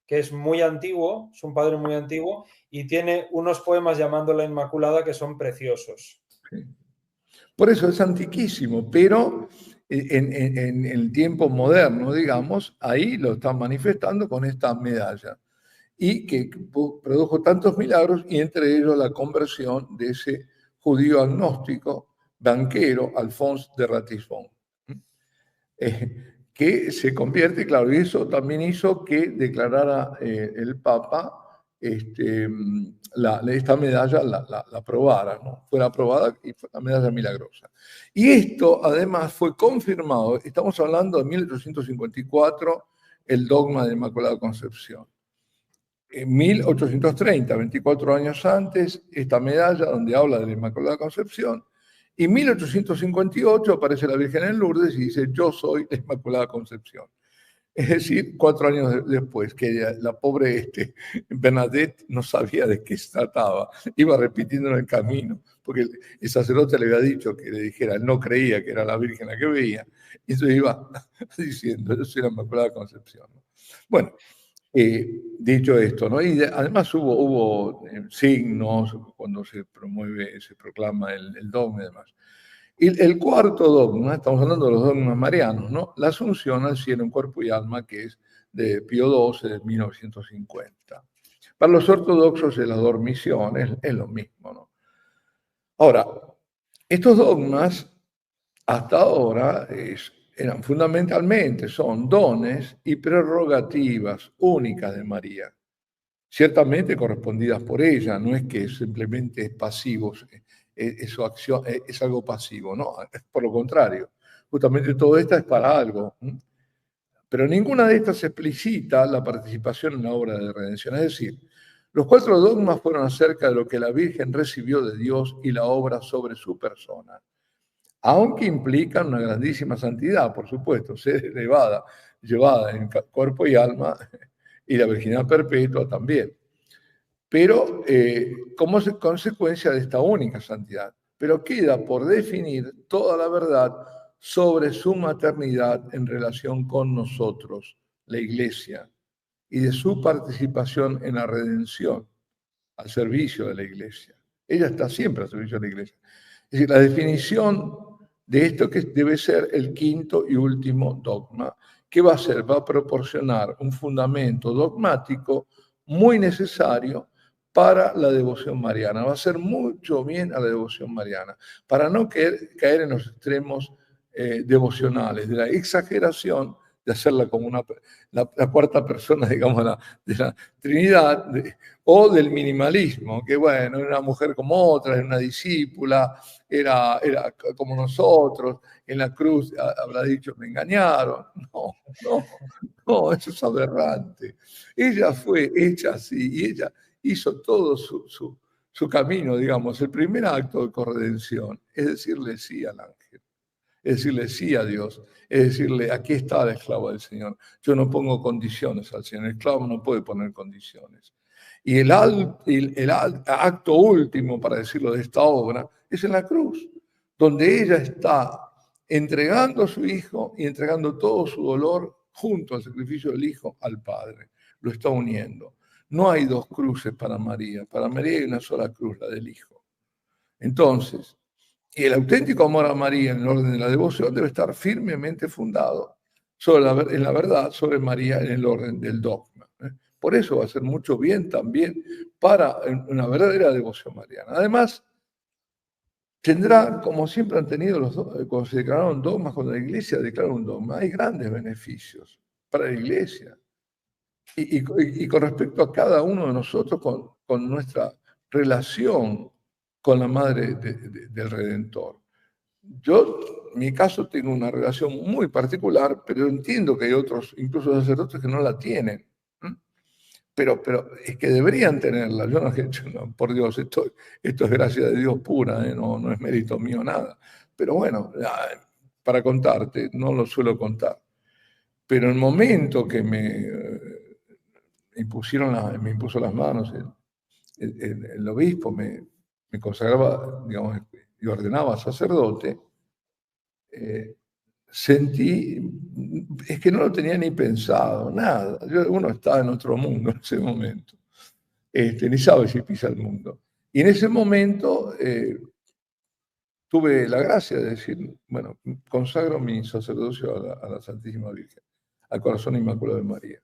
S1: que es muy antiguo, es un padre muy antiguo, y tiene unos poemas llamando la Inmaculada que son preciosos.
S2: Sí. Por eso es antiquísimo, pero en el tiempo moderno, digamos, ahí lo están manifestando con esta medalla. Y que produjo tantos milagros, y entre ellos la conversión de ese judío agnóstico, banquero, Alphonse de Ratisbonne, que se convierte, claro, y eso también hizo que declarara el Papa esta medalla, la aprobara, ¿no? Fuera aprobada y fue la medalla milagrosa. Y esto además fue confirmado, estamos hablando de 1854, el dogma de Inmaculada Concepción. En 1830, 24 años antes, esta medalla donde habla de la Inmaculada Concepción, y en 1858 aparece la Virgen en Lourdes y dice, yo soy la Inmaculada Concepción. Es decir, 4 años después, que la pobre Bernadette no sabía de qué se trataba, iba repitiendo en el camino, porque el sacerdote le había dicho que le dijera, él no creía que era la Virgen la que veía, y entonces iba diciendo, yo soy la Inmaculada Concepción. Bueno, dicho esto, ¿no? Y además hubo signos cuando se promueve, se proclama el dogma y demás. Y el cuarto dogma, estamos hablando de los dogmas marianos, ¿no? La asunción al cielo en cuerpo y alma, que es de Pío XII de 1950. Para los ortodoxos es la dormición, es lo mismo, ¿no? Ahora, estos dogmas hasta ahora eran fundamentalmente, son dones y prerrogativas únicas de María, ciertamente correspondidas por ella, no es que simplemente es pasivo, su acción es algo pasivo, no, es por lo contrario, justamente todo esto es para algo, pero ninguna de estas explicita la participación en la obra de redención, es decir, los 4 dogmas fueron acerca de lo que la Virgen recibió de Dios y la obra sobre su persona, aunque implican una grandísima santidad, por supuesto, ser elevada, llevada en cuerpo y alma, y la virginidad perpetua también, pero como consecuencia de esta única santidad. Pero queda por definir toda la verdad sobre su maternidad en relación con nosotros, la Iglesia, y de su participación en la redención, al servicio de la Iglesia. Ella está siempre al servicio de la Iglesia. Es decir, la definición de esto que debe ser el quinto y último dogma. ¿Qué va a hacer? Va a proporcionar un fundamento dogmático muy necesario para la devoción mariana. Va a hacer mucho bien a la devoción mariana, para no caer en los extremos devocionales, de la exageración de hacerla como la cuarta persona, digamos, de la Trinidad, o del minimalismo, que bueno, era una mujer como otra, era una discípula, era como nosotros, en la cruz habrá dicho, me engañaron. No, no, no, eso es aberrante. Ella fue hecha así y ella hizo todo su camino, digamos. El primer acto de corredención es decirle sí al ángel, es decirle sí a Dios, es decirle, aquí está la esclava del Señor. Yo no pongo condiciones al Señor, el esclavo no puede poner condiciones. Y el acto último, para decirlo de esta obra, es en la cruz, donde ella está entregando a su hijo y entregando todo su dolor junto al sacrificio del hijo al Padre. Lo está uniendo. No hay dos cruces para María hay una sola cruz, la del hijo. Entonces, y el auténtico amor a María en el orden de la devoción debe estar firmemente fundado en la verdad sobre María en el orden del dogma. Por eso va a hacer mucho bien también para una verdadera devoción mariana. Además, tendrá, como siempre han tenido cuando se declararon dogmas, cuando la Iglesia declara un dogma, hay grandes beneficios para la Iglesia. Y con respecto a cada uno de nosotros, con nuestra relación con la Madre del Redentor. Yo, en mi caso, tengo una relación muy particular, pero entiendo que hay otros, incluso sacerdotes, que no la tienen. Pero es que deberían tenerla. Yo no, por Dios, esto es gracia de Dios pura, no es mérito mío nada. Pero bueno, para contarte, no lo suelo contar. Pero en el momento que me impuso las manos el obispo, me consagraba, digamos, y ordenaba sacerdote, sentí, es que no lo tenía ni pensado, nada. Uno estaba en otro mundo en ese momento, ni sabe si pisa el mundo. Y en ese momento tuve la gracia de decir, bueno, consagro mi sacerdocio a la Santísima Virgen, al Corazón Inmaculado de María.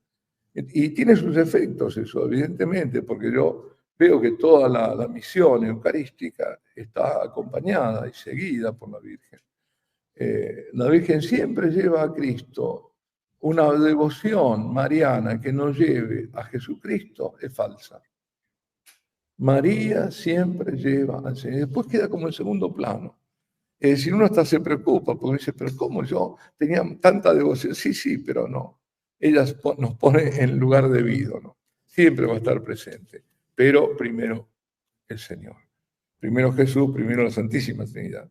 S2: Y tiene sus efectos eso, evidentemente, porque yo veo que toda la misión eucarística está acompañada y seguida por la Virgen. La Virgen siempre lleva a Cristo. Una devoción mariana que no lleve a Jesucristo es falsa. María siempre lleva al Señor. Después queda como en segundo plano. Es decir, uno hasta se preocupa porque dice, pero ¿cómo yo tenía tanta devoción? Sí, pero no. Ella nos pone en el lugar debido, ¿no? Siempre va a estar presente. Pero primero el Señor. Primero Jesús, primero la Santísima Trinidad.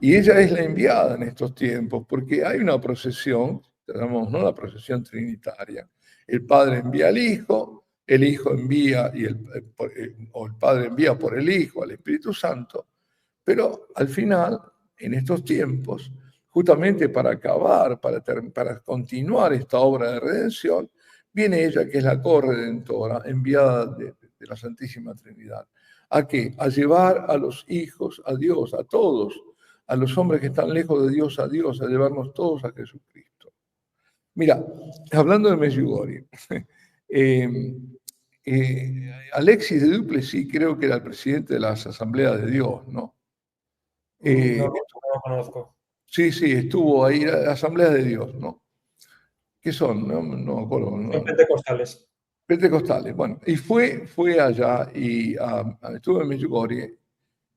S2: Y ella es la enviada en estos tiempos, porque hay una procesión, llamamos, ¿no?, la procesión trinitaria. El Padre envía al Hijo, el Hijo envía, o el Padre envía por el Hijo al Espíritu Santo, pero al final, en estos tiempos, justamente para acabar, para continuar esta obra de redención, viene ella, que es la corredentora, enviada de la Santísima Trinidad. ¿A qué? A llevar a los hijos a Dios, a todos, a los hombres que están lejos de Dios, a llevarnos todos a Jesucristo. Mira, hablando de Medjugorje, Alexis de Duplessis creo que era el presidente de las Asambleas de Dios, ¿no?
S1: No lo conozco.
S2: Sí, estuvo ahí, la Asambleas de Dios, ¿no? ¿Qué son? No me acuerdo. ¿No?
S1: Son pentecostales.
S2: Pentecostales, bueno. Y fue allá y estuvo en Medjugorje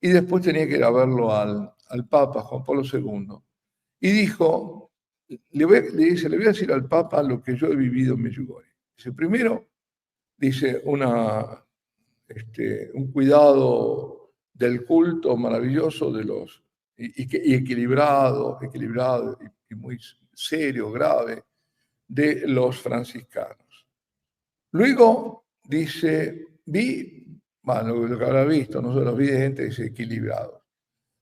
S2: y después tenía que ir a verlo al Papa Juan Pablo II. Y dijo, le voy a decir al Papa lo que yo he vivido en Medjugorje. Dice, primero, dice, un cuidado del culto maravilloso de los, y equilibrado y muy serio, grave, de los franciscanos. Luego dice, lo que habrá visto, no solo vi de gente desequilibrada.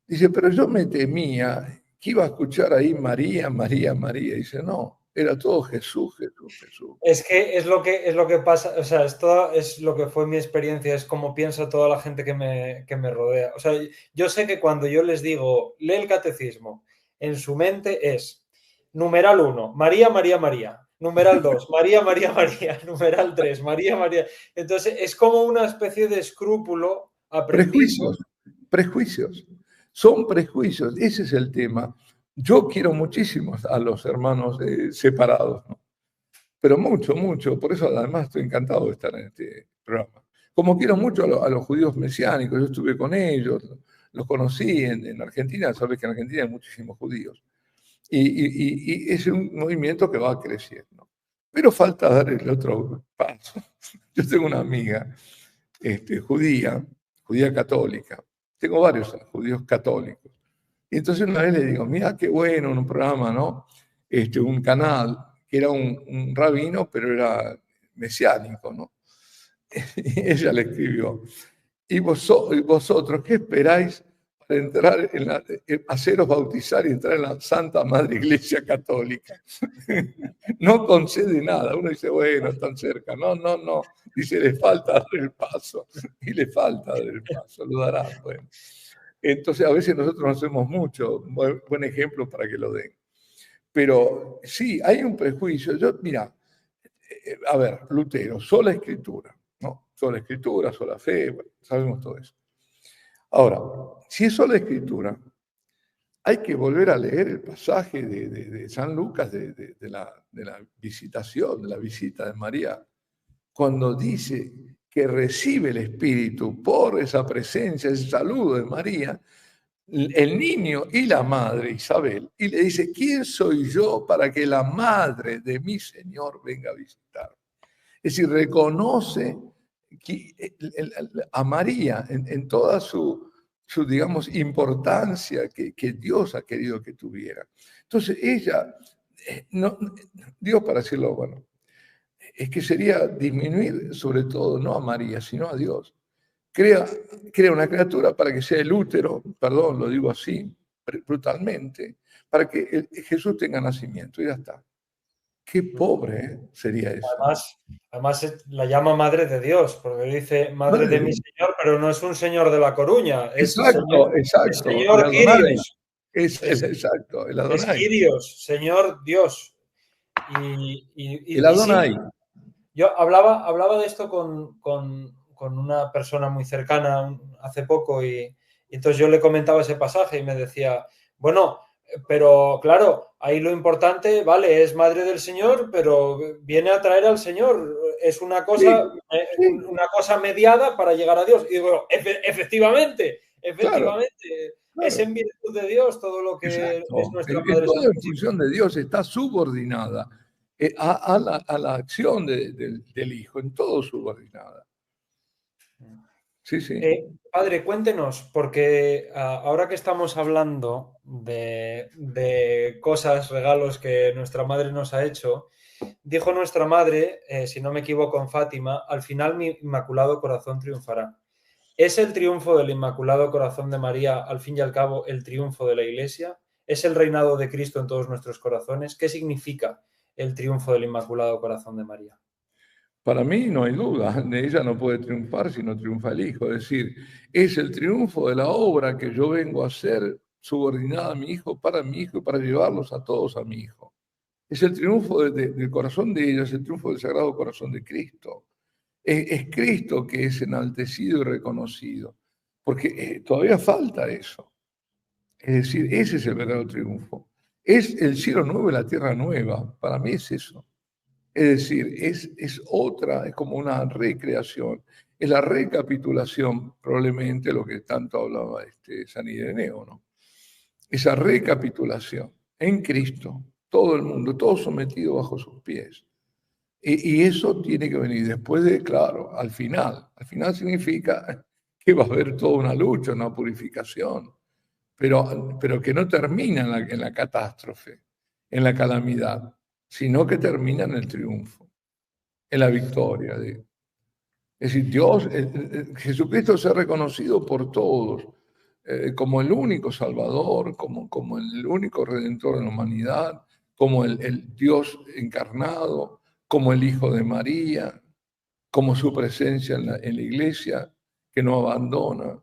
S2: Dice, pero yo me temía que iba a escuchar ahí María. Dice, no, Era todo Jesús, Jesús, Jesús.
S1: Es que es lo que pasa, o sea, esto es lo que fue mi experiencia, es como piensa toda la gente que me rodea. O sea, yo sé que cuando yo les digo, lee el catecismo, en su mente es numeral uno María, María, María. Numeral 2 María, María, María. Numeral 3 María, María. Entonces, es como una especie de escrúpulo aprendido.
S2: Prejuicios, prejuicios. Son prejuicios, ese es el tema. Yo quiero muchísimo a los hermanos separados, ¿no? Pero mucho, mucho. Por eso además estoy encantado de estar en este programa. Como quiero mucho a los judíos mesiánicos, yo estuve con ellos, los conocí en Argentina, sabes que en Argentina hay muchísimos judíos. Y es un movimiento que va creciendo. Pero falta dar el otro paso. Yo tengo una amiga judía, judía católica. Tengo varios judíos católicos. Y entonces una vez le digo, mira qué bueno, un programa, ¿no? Un canal, que era un rabino, pero era mesiánico, ¿no? Y ella le escribió, ¿y vosotros qué esperáis para entrar haceros bautizar y entrar en la Santa Madre Iglesia Católica? No concede nada. Uno dice, bueno, están cerca. No, no, no. Dice, le falta dar el paso. Y le falta dar el paso, lo darán. Bueno. Entonces, a veces nosotros no hacemos mucho. Buen ejemplo para que lo den. Pero sí, hay un prejuicio. Mira, a ver, Lutero, sola escritura, ¿no? Sola escritura, sola fe, bueno, sabemos todo eso. Ahora, si es sola escritura, hay que volver a leer el pasaje de San Lucas de la visitación, de la visita de María, cuando dice que recibe el Espíritu por esa presencia, ese saludo de María, el niño y la madre Isabel, y le dice, ¿quién soy yo para que la madre de mi Señor venga a visitar? Es decir, reconoce a María en toda su, digamos, importancia que Dios ha querido que tuviera. Entonces ella, no, Dios, para decirlo, bueno, es que sería disminuir sobre todo no a María, sino a Dios. Crea una criatura para que sea el útero, perdón, lo digo así, brutalmente, para que Jesús tenga nacimiento y ya está. Qué pobre sería eso.
S1: Además la llama Madre de Dios, porque dice Madre de mi Señor, pero no es un señor de La Coruña, es
S2: Exacto,
S1: es
S2: exacto. El
S1: Señor
S2: Adonai.
S1: Kyrios.
S2: Exacto, el
S1: Es
S2: Adonai.
S1: Kyrios, Señor Dios.
S2: El
S1: Y sí,
S2: Adonai.
S1: yo hablaba de esto con una persona muy cercana hace poco y entonces yo le comentaba ese pasaje y me decía, bueno, pero claro, ahí lo importante, vale, es madre del Señor, pero viene a traer al Señor. Es
S2: Sí, sí,
S1: una cosa mediada para llegar a Dios. Y digo, efectivamente,
S2: claro,
S1: es
S2: claro.
S1: en virtud de Dios todo lo que es
S2: Exacto.
S1: nuestra
S2: Es
S1: Madre
S2: todo en
S1: Santísima.
S2: función de Dios, está subordinada a la acción del Hijo, en todo subordinada. Sí, sí.
S1: Padre, cuéntenos, porque ahora que estamos hablando de cosas, regalos que nuestra madre nos ha hecho, dijo nuestra madre, si no me equivoco, en Fátima, al final mi Inmaculado Corazón triunfará. ¿Es el triunfo del Inmaculado Corazón de María, al fin y al cabo, el triunfo de la Iglesia? ¿Es el reinado de Cristo en todos nuestros corazones? ¿Qué significa el triunfo del Inmaculado Corazón de María?
S2: Para mí no hay duda, de ella no puede triunfar si no triunfa el Hijo. Es decir, es el triunfo de la obra que yo vengo a hacer subordinada a mi Hijo y para llevarlos a todos a mi Hijo. Es el triunfo del corazón de ella, es el triunfo del Sagrado Corazón de Cristo. Es Cristo que es enaltecido y reconocido, porque todavía falta eso. Es decir, ese es el verdadero triunfo. Es el cielo nuevo y la tierra nueva. Para mí es eso. Es decir, es otra, es como una recreación, es la recapitulación, probablemente lo que tanto hablaba San Ireneo, ¿no? Esa recapitulación en Cristo, todo el mundo, todo sometido bajo sus pies. Y eso tiene que venir después de, claro, al final. Al final significa que va a haber toda una lucha, una purificación, pero que no termina en la catástrofe, en la calamidad, sino que termina en el triunfo, en la victoria. Es decir, Dios, Jesucristo se ha reconocido por todos como el único Salvador, como el único Redentor de la humanidad, como el Dios encarnado, como el Hijo de María, como su presencia en la iglesia, que no abandona,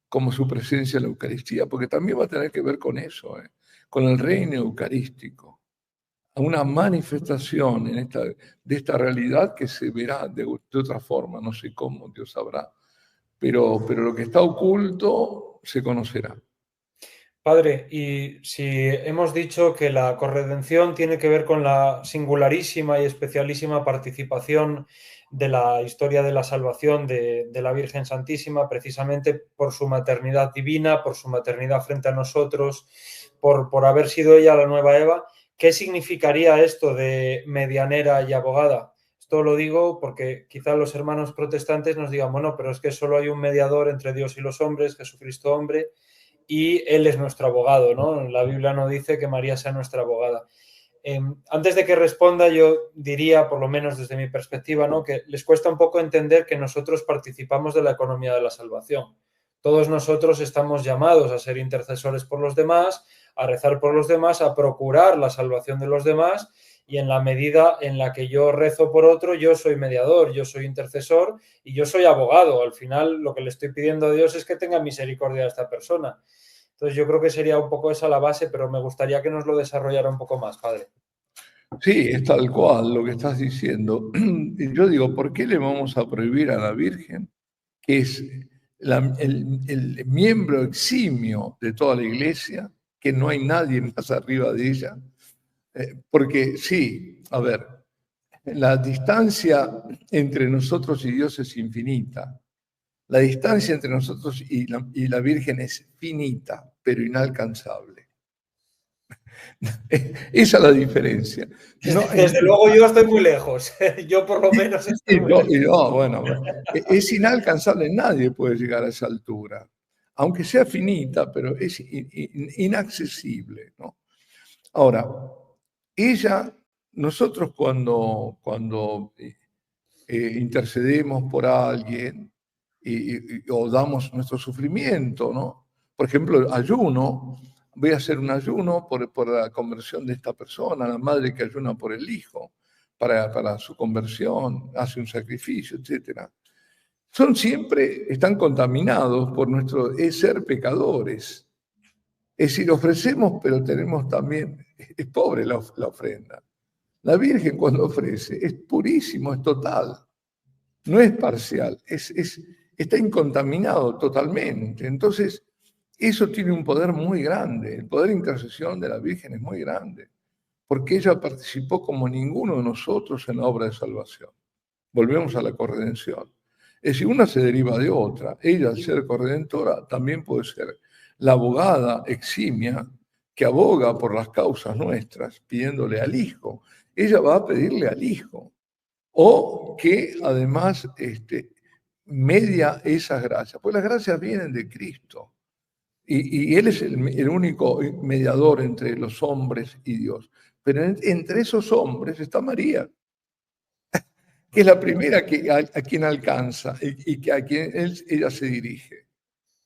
S2: como su presencia en la Eucaristía, porque también va a tener que ver con eso, con el reino eucarístico, una manifestación de esta realidad que se verá de otra forma, no sé cómo, Dios sabrá, pero lo que está oculto se conocerá.
S1: Padre, y si hemos dicho que la corredención tiene que ver con la singularísima y especialísima participación de la historia de la salvación de la Virgen Santísima, precisamente por su maternidad divina, por su maternidad frente a nosotros, por haber sido ella la nueva Eva, ¿qué significaría esto de medianera y abogada? Esto lo digo porque quizá los hermanos protestantes nos digan, bueno, pero es que solo hay un mediador entre Dios y los hombres, Jesucristo hombre, y Él es nuestro abogado, ¿no? La Biblia no dice que María sea nuestra abogada. Antes de que responda, yo diría, por lo menos desde mi perspectiva, ¿no?, que les cuesta un poco entender que nosotros participamos de la economía de la salvación. Todos nosotros estamos llamados a ser intercesores por los demás, a rezar por los demás, a procurar la salvación de los demás, y en la medida en la que yo rezo por otro, yo soy mediador, yo soy intercesor y yo soy abogado. Al final, lo que le estoy pidiendo a Dios es que tenga misericordia de esta persona. Entonces, yo creo que sería un poco esa la base, pero me gustaría que nos lo desarrollara un poco más, padre.
S2: Sí, es tal cual lo que estás diciendo. Y yo digo, ¿por qué le vamos a prohibir a la Virgen, que es el miembro eximio de toda la iglesia, que no hay nadie más arriba de ella? Porque sí, a ver, la distancia entre nosotros y Dios es infinita. La distancia entre nosotros y la Virgen es finita, pero inalcanzable. Esa es la diferencia. No,
S1: Desde luego yo estoy muy lejos. Yo por lo menos estoy muy lejos.
S2: bueno, es inalcanzable, nadie puede llegar a esa altura, aunque sea finita, pero es inaccesible, ¿no? Ahora, nosotros cuando intercedemos por alguien o damos nuestro sufrimiento, ¿no? Por ejemplo, ayuno, voy a hacer un ayuno por la conversión de esta persona, la madre que ayuna por el hijo, para su conversión, hace un sacrificio, etc. Están contaminados por nuestro ser pecadores. Es decir, ofrecemos, pero tenemos también, es pobre la ofrenda. La Virgen cuando ofrece es purísimo, es total, no es parcial, está incontaminado totalmente. Entonces, eso tiene un poder muy grande, el poder de intercesión de la Virgen es muy grande, porque ella participó como ninguno de nosotros en la obra de salvación. Volvemos a la corredención. Es decir, una se deriva de otra. Ella, al ser corredentora, también puede ser la abogada eximia que aboga por las causas nuestras, pidiéndole al Hijo. Ella va a pedirle al Hijo. O que además media esas gracias. Pues las gracias vienen de Cristo. Y Él es el único mediador entre los hombres y Dios. Pero entre esos hombres está María, que es la primera a quien alcanza y a quien ella se dirige.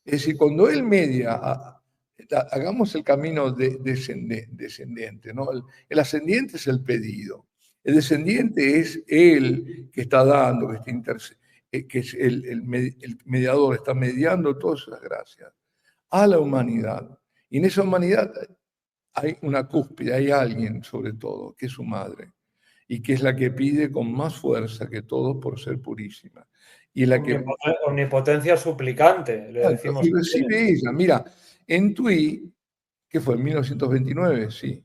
S2: Es decir, cuando Él media, hagamos el camino descendiente, ¿no? El ascendiente es el pedido. El descendiente es Él que está dando, que es el mediador, está mediando todas esas gracias a la humanidad. Y en esa humanidad hay una cúspide, hay alguien sobre todo, que es su madre, y que es la que pide con más fuerza que todos por ser purísima. Y la que
S1: Omnipotencia suplicante, le decimos.
S2: y recibe ella. Mira, en Tui, que fue en 1929, sí.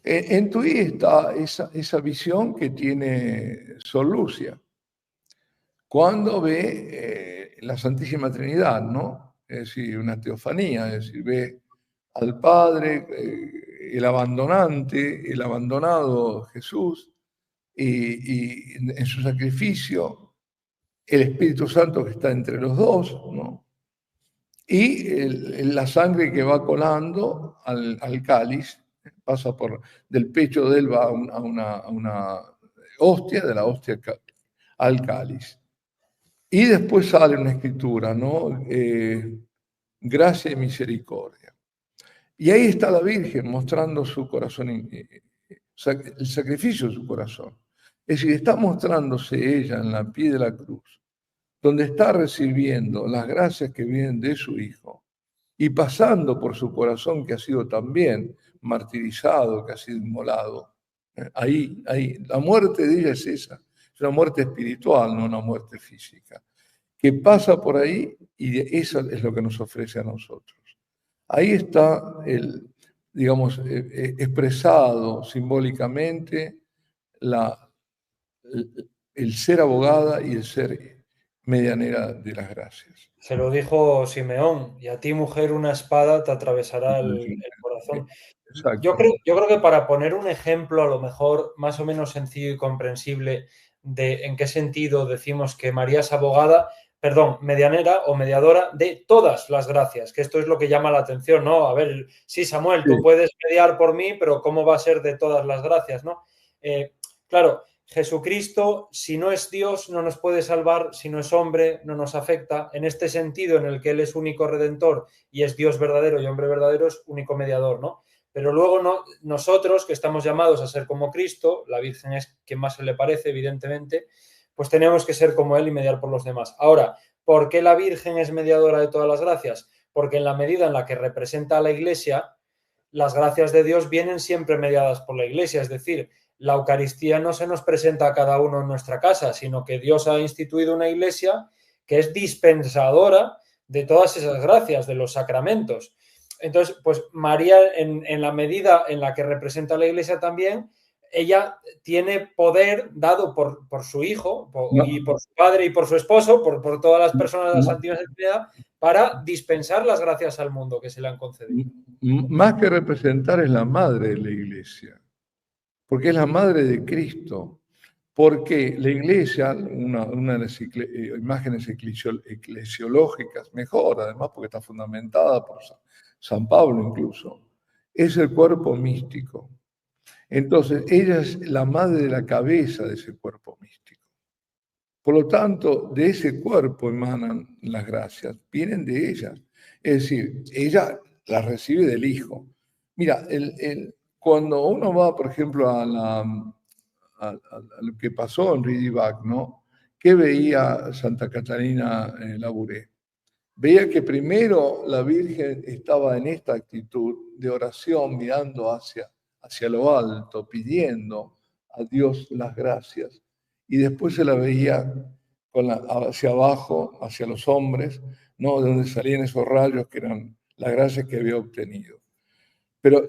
S2: En Tui está esa visión que tiene Sor Lucia, cuando ve la Santísima Trinidad, ¿no? Es decir, una teofanía, es decir, ve al Padre, el abandonante, el abandonado Jesús, y en su sacrificio, el Espíritu Santo que está entre los dos, ¿no? Y la sangre que va colando al cáliz, pasa del pecho de él, va a una hostia, de la hostia al cáliz. Y después sale una escritura, ¿no? Gracia y misericordia. Y ahí está la Virgen mostrando su corazón, el sacrificio de su corazón. Es decir, está mostrándose ella en la pie de la cruz, donde está recibiendo las gracias que vienen de su Hijo y pasando por su corazón que ha sido también martirizado, que ha sido inmolado. Ahí, la muerte de ella es esa, es una muerte espiritual, no una muerte física, que pasa por ahí y eso es lo que nos ofrece a nosotros. Ahí está digamos, expresado simbólicamente el ser abogada y el ser medianera de las gracias.
S1: Se lo dijo Simeón, y a ti, mujer, una espada te atravesará el corazón.
S2: Exacto.
S1: Yo creo que para poner un ejemplo, a lo mejor más o menos sencillo y comprensible, de en qué sentido decimos que María es abogada, perdón, medianera o mediadora de todas las gracias, que esto es lo que llama la atención, ¿no? A ver, sí, Samuel, tú
S2: Sí.
S1: puedes mediar por mí, pero ¿cómo va a ser de todas las gracias, no? Claro, Jesucristo, si no es Dios, no nos puede salvar, si no es hombre, no nos afecta. En este sentido, en el que Él es único redentor y es Dios verdadero y hombre verdadero, es único mediador, ¿no? Pero luego no, nosotros, que estamos llamados a ser como Cristo, la Virgen es quien más se le parece, evidentemente, pues tenemos que ser como Él y mediar por los demás. Ahora, ¿por qué la Virgen es mediadora de todas las gracias? Porque en la medida en la que representa a la Iglesia, las gracias de Dios vienen siempre mediadas por la Iglesia, es decir, la Eucaristía no se nos presenta a cada uno en nuestra casa, sino que Dios ha instituido una Iglesia que es dispensadora de todas esas gracias, de los sacramentos. Entonces, pues María, en la medida en la que representa a la Iglesia también, ella tiene poder dado por su hijo y
S2: No,
S1: por su padre y por su esposo, por todas las personas de la
S2: no,
S1: Santísima Trinidad, para dispensar las gracias al mundo que se le han concedido.
S2: más que representar es la madre de la iglesia, porque es la madre de Cristo. Porque la iglesia, una de las imágenes eclesiológicas, mejor además porque está fundamentada por San Pablo incluso, es el cuerpo místico. Entonces, ella es la madre de la cabeza de ese cuerpo místico. Por lo tanto, de ese cuerpo emanan las gracias, vienen de ella. Es decir, ella las recibe del Hijo. Mira, cuando uno va, por ejemplo, a lo que pasó en Ridibac, ¿no? ¿Qué veía Santa Catalina Labouré? Veía que primero la Virgen estaba en esta actitud de oración, mirando hacia lo alto, pidiendo a Dios las gracias. Y después se la veía hacia abajo, hacia los hombres, ¿no? De donde salían esos rayos que eran las gracias que había obtenido. Pero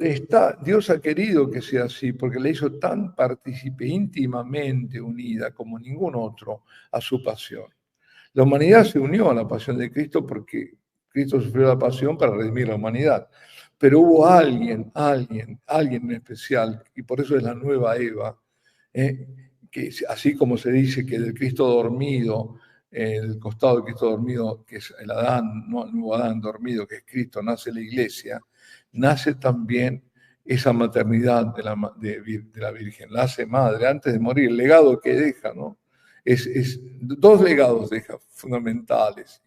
S2: Dios ha querido que sea así porque le hizo tan partícipe, íntimamente unida como ningún otro a su pasión. La humanidad se unió a la pasión de Cristo porque Cristo sufrió la pasión para redimir la humanidad. Pero hubo alguien en especial, y por eso es la nueva Eva, que así como se dice que del Cristo dormido, del costado del Cristo dormido, que es el Adán, no el nuevo Adán dormido, que es Cristo, nace la iglesia, nace también esa maternidad de la Virgen, la hace madre antes de morir, el legado que deja, ¿no? Dos legados deja fundamentales.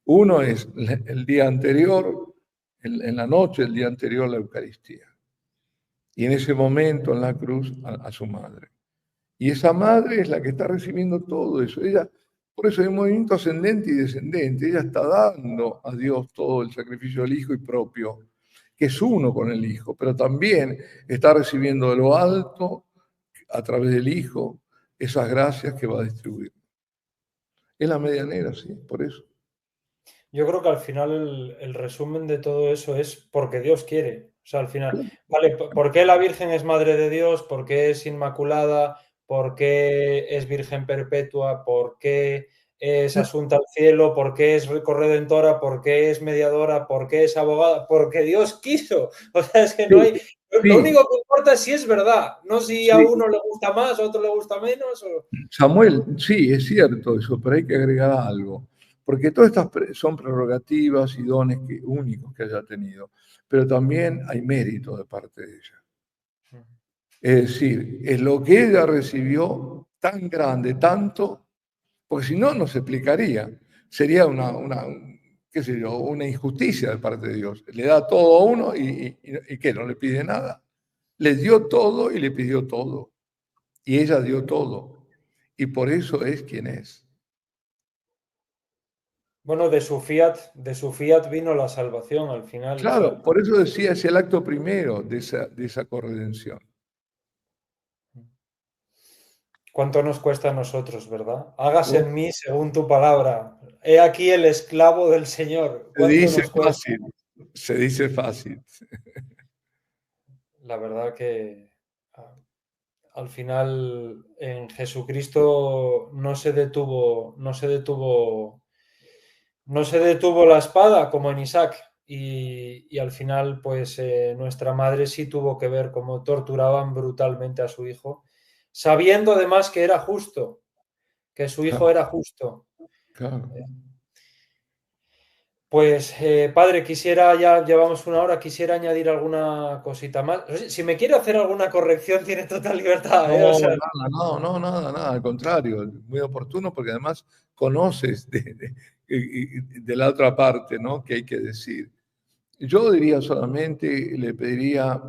S2: Uno es el día anterior, en la noche, el día anterior, la Eucaristía. Y en ese momento en la cruz a su madre. Y esa madre es la que está recibiendo todo eso. Por eso hay un movimiento ascendente y descendente. Ella está dando a Dios todo el sacrificio del Hijo y propio, que es uno con el Hijo, pero también está recibiendo de lo alto, a través del Hijo, esas gracias que va a distribuir. Es la medianera, sí, por eso.
S1: Yo creo que al final el resumen de todo eso es porque Dios quiere. O sea, al final, vale, ¿por qué la Virgen es Madre de Dios? ¿Por qué es Inmaculada? ¿Por qué es Virgen Perpetua? ¿Por qué es Asunta al Cielo? ¿Por qué es Corredentora? ¿Por qué es Mediadora? ¿Por qué es Abogada? Porque Dios quiso. O sea, es que no hay... Lo
S2: Sí,
S1: único que importa es si es verdad, no si a
S2: sí.
S1: uno le gusta más, a otro le gusta menos.
S2: Samuel, sí, es cierto eso, pero hay que agregar algo, porque todas estas son prerrogativas y dones únicos que haya tenido, pero también hay mérito de parte de ella. Es decir, es lo que ella recibió tan grande, tanto, porque si no, no se explicaría. Sería qué sé yo, una injusticia de parte de Dios. Le da todo a uno y ¿qué? No le pide nada. Le dio todo y le pidió todo. Y ella dio todo. Y por eso es quien es.
S1: Bueno, de su fiat vino la salvación al final. O
S2: Claro,
S1: sea,
S2: por eso decía, es el acto primero de esa corredención.
S1: ¿cuánto nos cuesta a nosotros, verdad? Hágase
S2: Oh,
S1: en mí según tu palabra. He aquí el esclavo del Señor.
S2: se
S1: ¿Cuánto
S2: dice
S1: nos cuesta?
S2: fácil, se dice fácil.
S1: La verdad que ah, al final en Jesucristo no se detuvo la espada como en Isaac. Y al final, pues nuestra madre sí tuvo que ver cómo torturaban brutalmente a su hijo, sabiendo además que era justo, que su hijo
S2: Claro,
S1: era justo.
S2: claro.
S1: Pues, padre, ya llevamos una hora, quisiera añadir alguna cosita más. Si me quiere hacer alguna corrección, tiene total libertad, ¿eh? O
S2: No,
S1: sea,
S2: nada, no, no, nada, al contrario, muy oportuno porque además conoces de la otra parte, ¿no? Que hay que decir. Yo diría solamente, le pediría,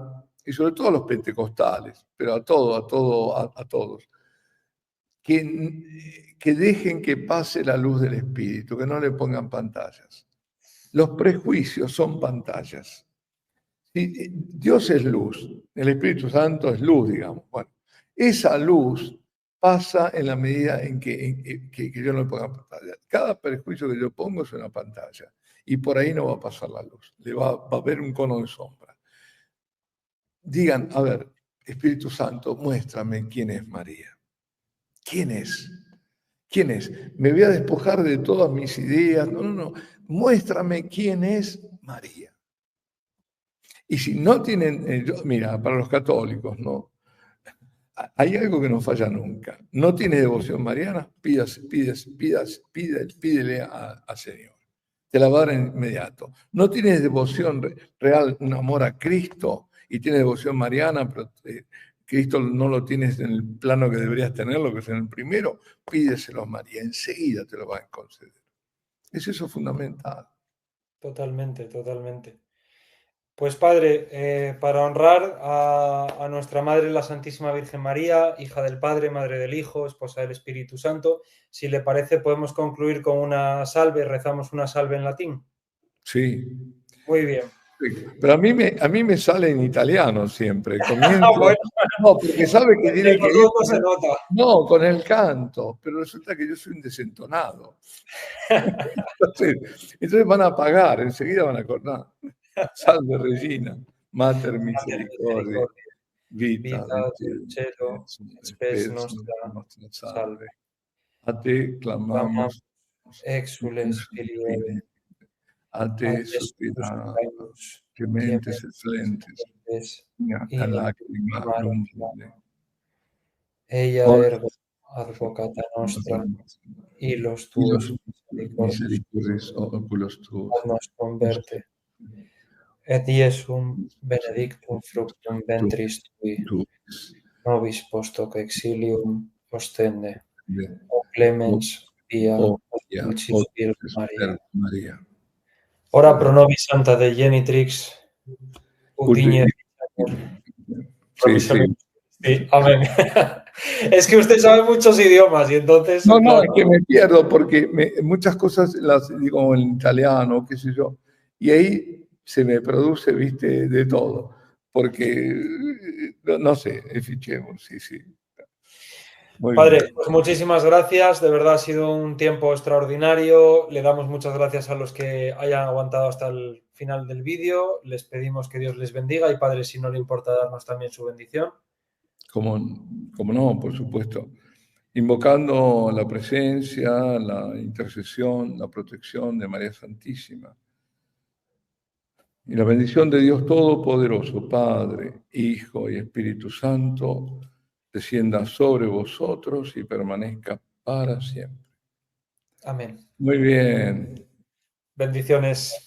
S2: y sobre todo a los pentecostales, pero a todos, que dejen que pase la luz del Espíritu, que no le pongan pantallas. Los prejuicios son pantallas. Dios es luz, el Espíritu Santo es luz, digamos. Bueno, esa luz pasa en la medida en que yo no le ponga pantalla. Cada prejuicio que yo pongo es una pantalla y por ahí no va a pasar la luz, va a haber un cono de sombra. Digan, a ver, Espíritu Santo, muéstrame quién es María. ¿Quién es? ¿Quién es? Me voy a despojar de todas mis ideas. No, no, no. Muéstrame quién es María. Y si no tienen, mira, para los católicos, ¿no? Hay algo que no falla nunca. No tiene devoción mariana, pídele al Señor. Te la va a dar inmediato. No tienes devoción real, un amor a Cristo, y tienes devoción mariana, pero Cristo no lo tienes en el plano que deberías tenerlo, que es en el primero, pídeselo a María, enseguida te lo va a conceder. Es eso fundamental.
S1: totalmente, totalmente. Pues padre, para honrar a nuestra Madre, la Santísima Virgen María, hija del Padre, Madre del Hijo, esposa del Espíritu Santo, si le parece podemos concluir con una salve, rezamos una salve en latín.
S2: Sí.
S1: Muy bien.
S2: Sí, pero a mí me sale en italiano siempre. Comienzo,
S1: Bueno,
S2: no, porque sabe que
S1: entre
S2: tiene que ir
S1: nosotros se nota.
S2: no, con el canto, pero resulta que yo soy un desentonado. Entonces van a pagar, enseguida van a cortar. Salve Regina, Mater
S1: Mater
S2: Misericordia,
S1: misericordia,
S2: Vita,
S1: vita dulcedo, spes
S2: Spes
S1: nostra,
S2: nostra
S1: salve.
S2: salve. A te
S1: Clamam
S2: clamamos,
S1: exules Filii,
S2: a
S1: a
S2: te
S1: te
S2: suspiramos,
S1: supplicamus,
S2: clementes
S1: clementes,
S2: excelentes,
S1: y
S2: a lágrima lumbre.
S1: ella
S2: Ora
S1: ergo advocata nostra, y los
S2: y los
S1: tuos misericordios,
S2: misericordias oculos tuos.
S1: nos converte. Et Iesum benedictum fructum ventris tui,
S2: Tú,
S1: nobis post hoc exilium ostende. O
S2: oh,
S1: clemens pia,
S2: oh,
S1: o
S2: ya,
S1: dulcis
S2: oh,
S1: Virgo Maria.
S2: María.
S1: Ora pro nobis Santa de Genitrix, ut
S2: Ulti-
S1: igne
S2: Sí, sí.
S1: Sí, amén. Es que usted sabe muchos idiomas y entonces,
S2: No, no,
S1: claro,
S2: es que me pierdo porque muchas cosas las digo en italiano, qué sé yo, y ahí se me produce, viste, de todo, porque, no sé, fichemos, sí, sí. Muy
S1: padre,
S2: bien.
S1: pues muchísimas gracias. De verdad ha sido un tiempo extraordinario. Le damos muchas gracias a los que hayan aguantado hasta el final del vídeo. Les pedimos que Dios les bendiga y, padre, si no le importa darnos también su bendición.
S2: Como, como no, por supuesto. Invocando la presencia, la intercesión, la protección de María Santísima. Y la bendición de Dios Todopoderoso, Padre, Hijo y Espíritu Santo, descienda sobre vosotros y permanezca para siempre.
S1: Amén.
S2: Muy bien.
S1: Bendiciones.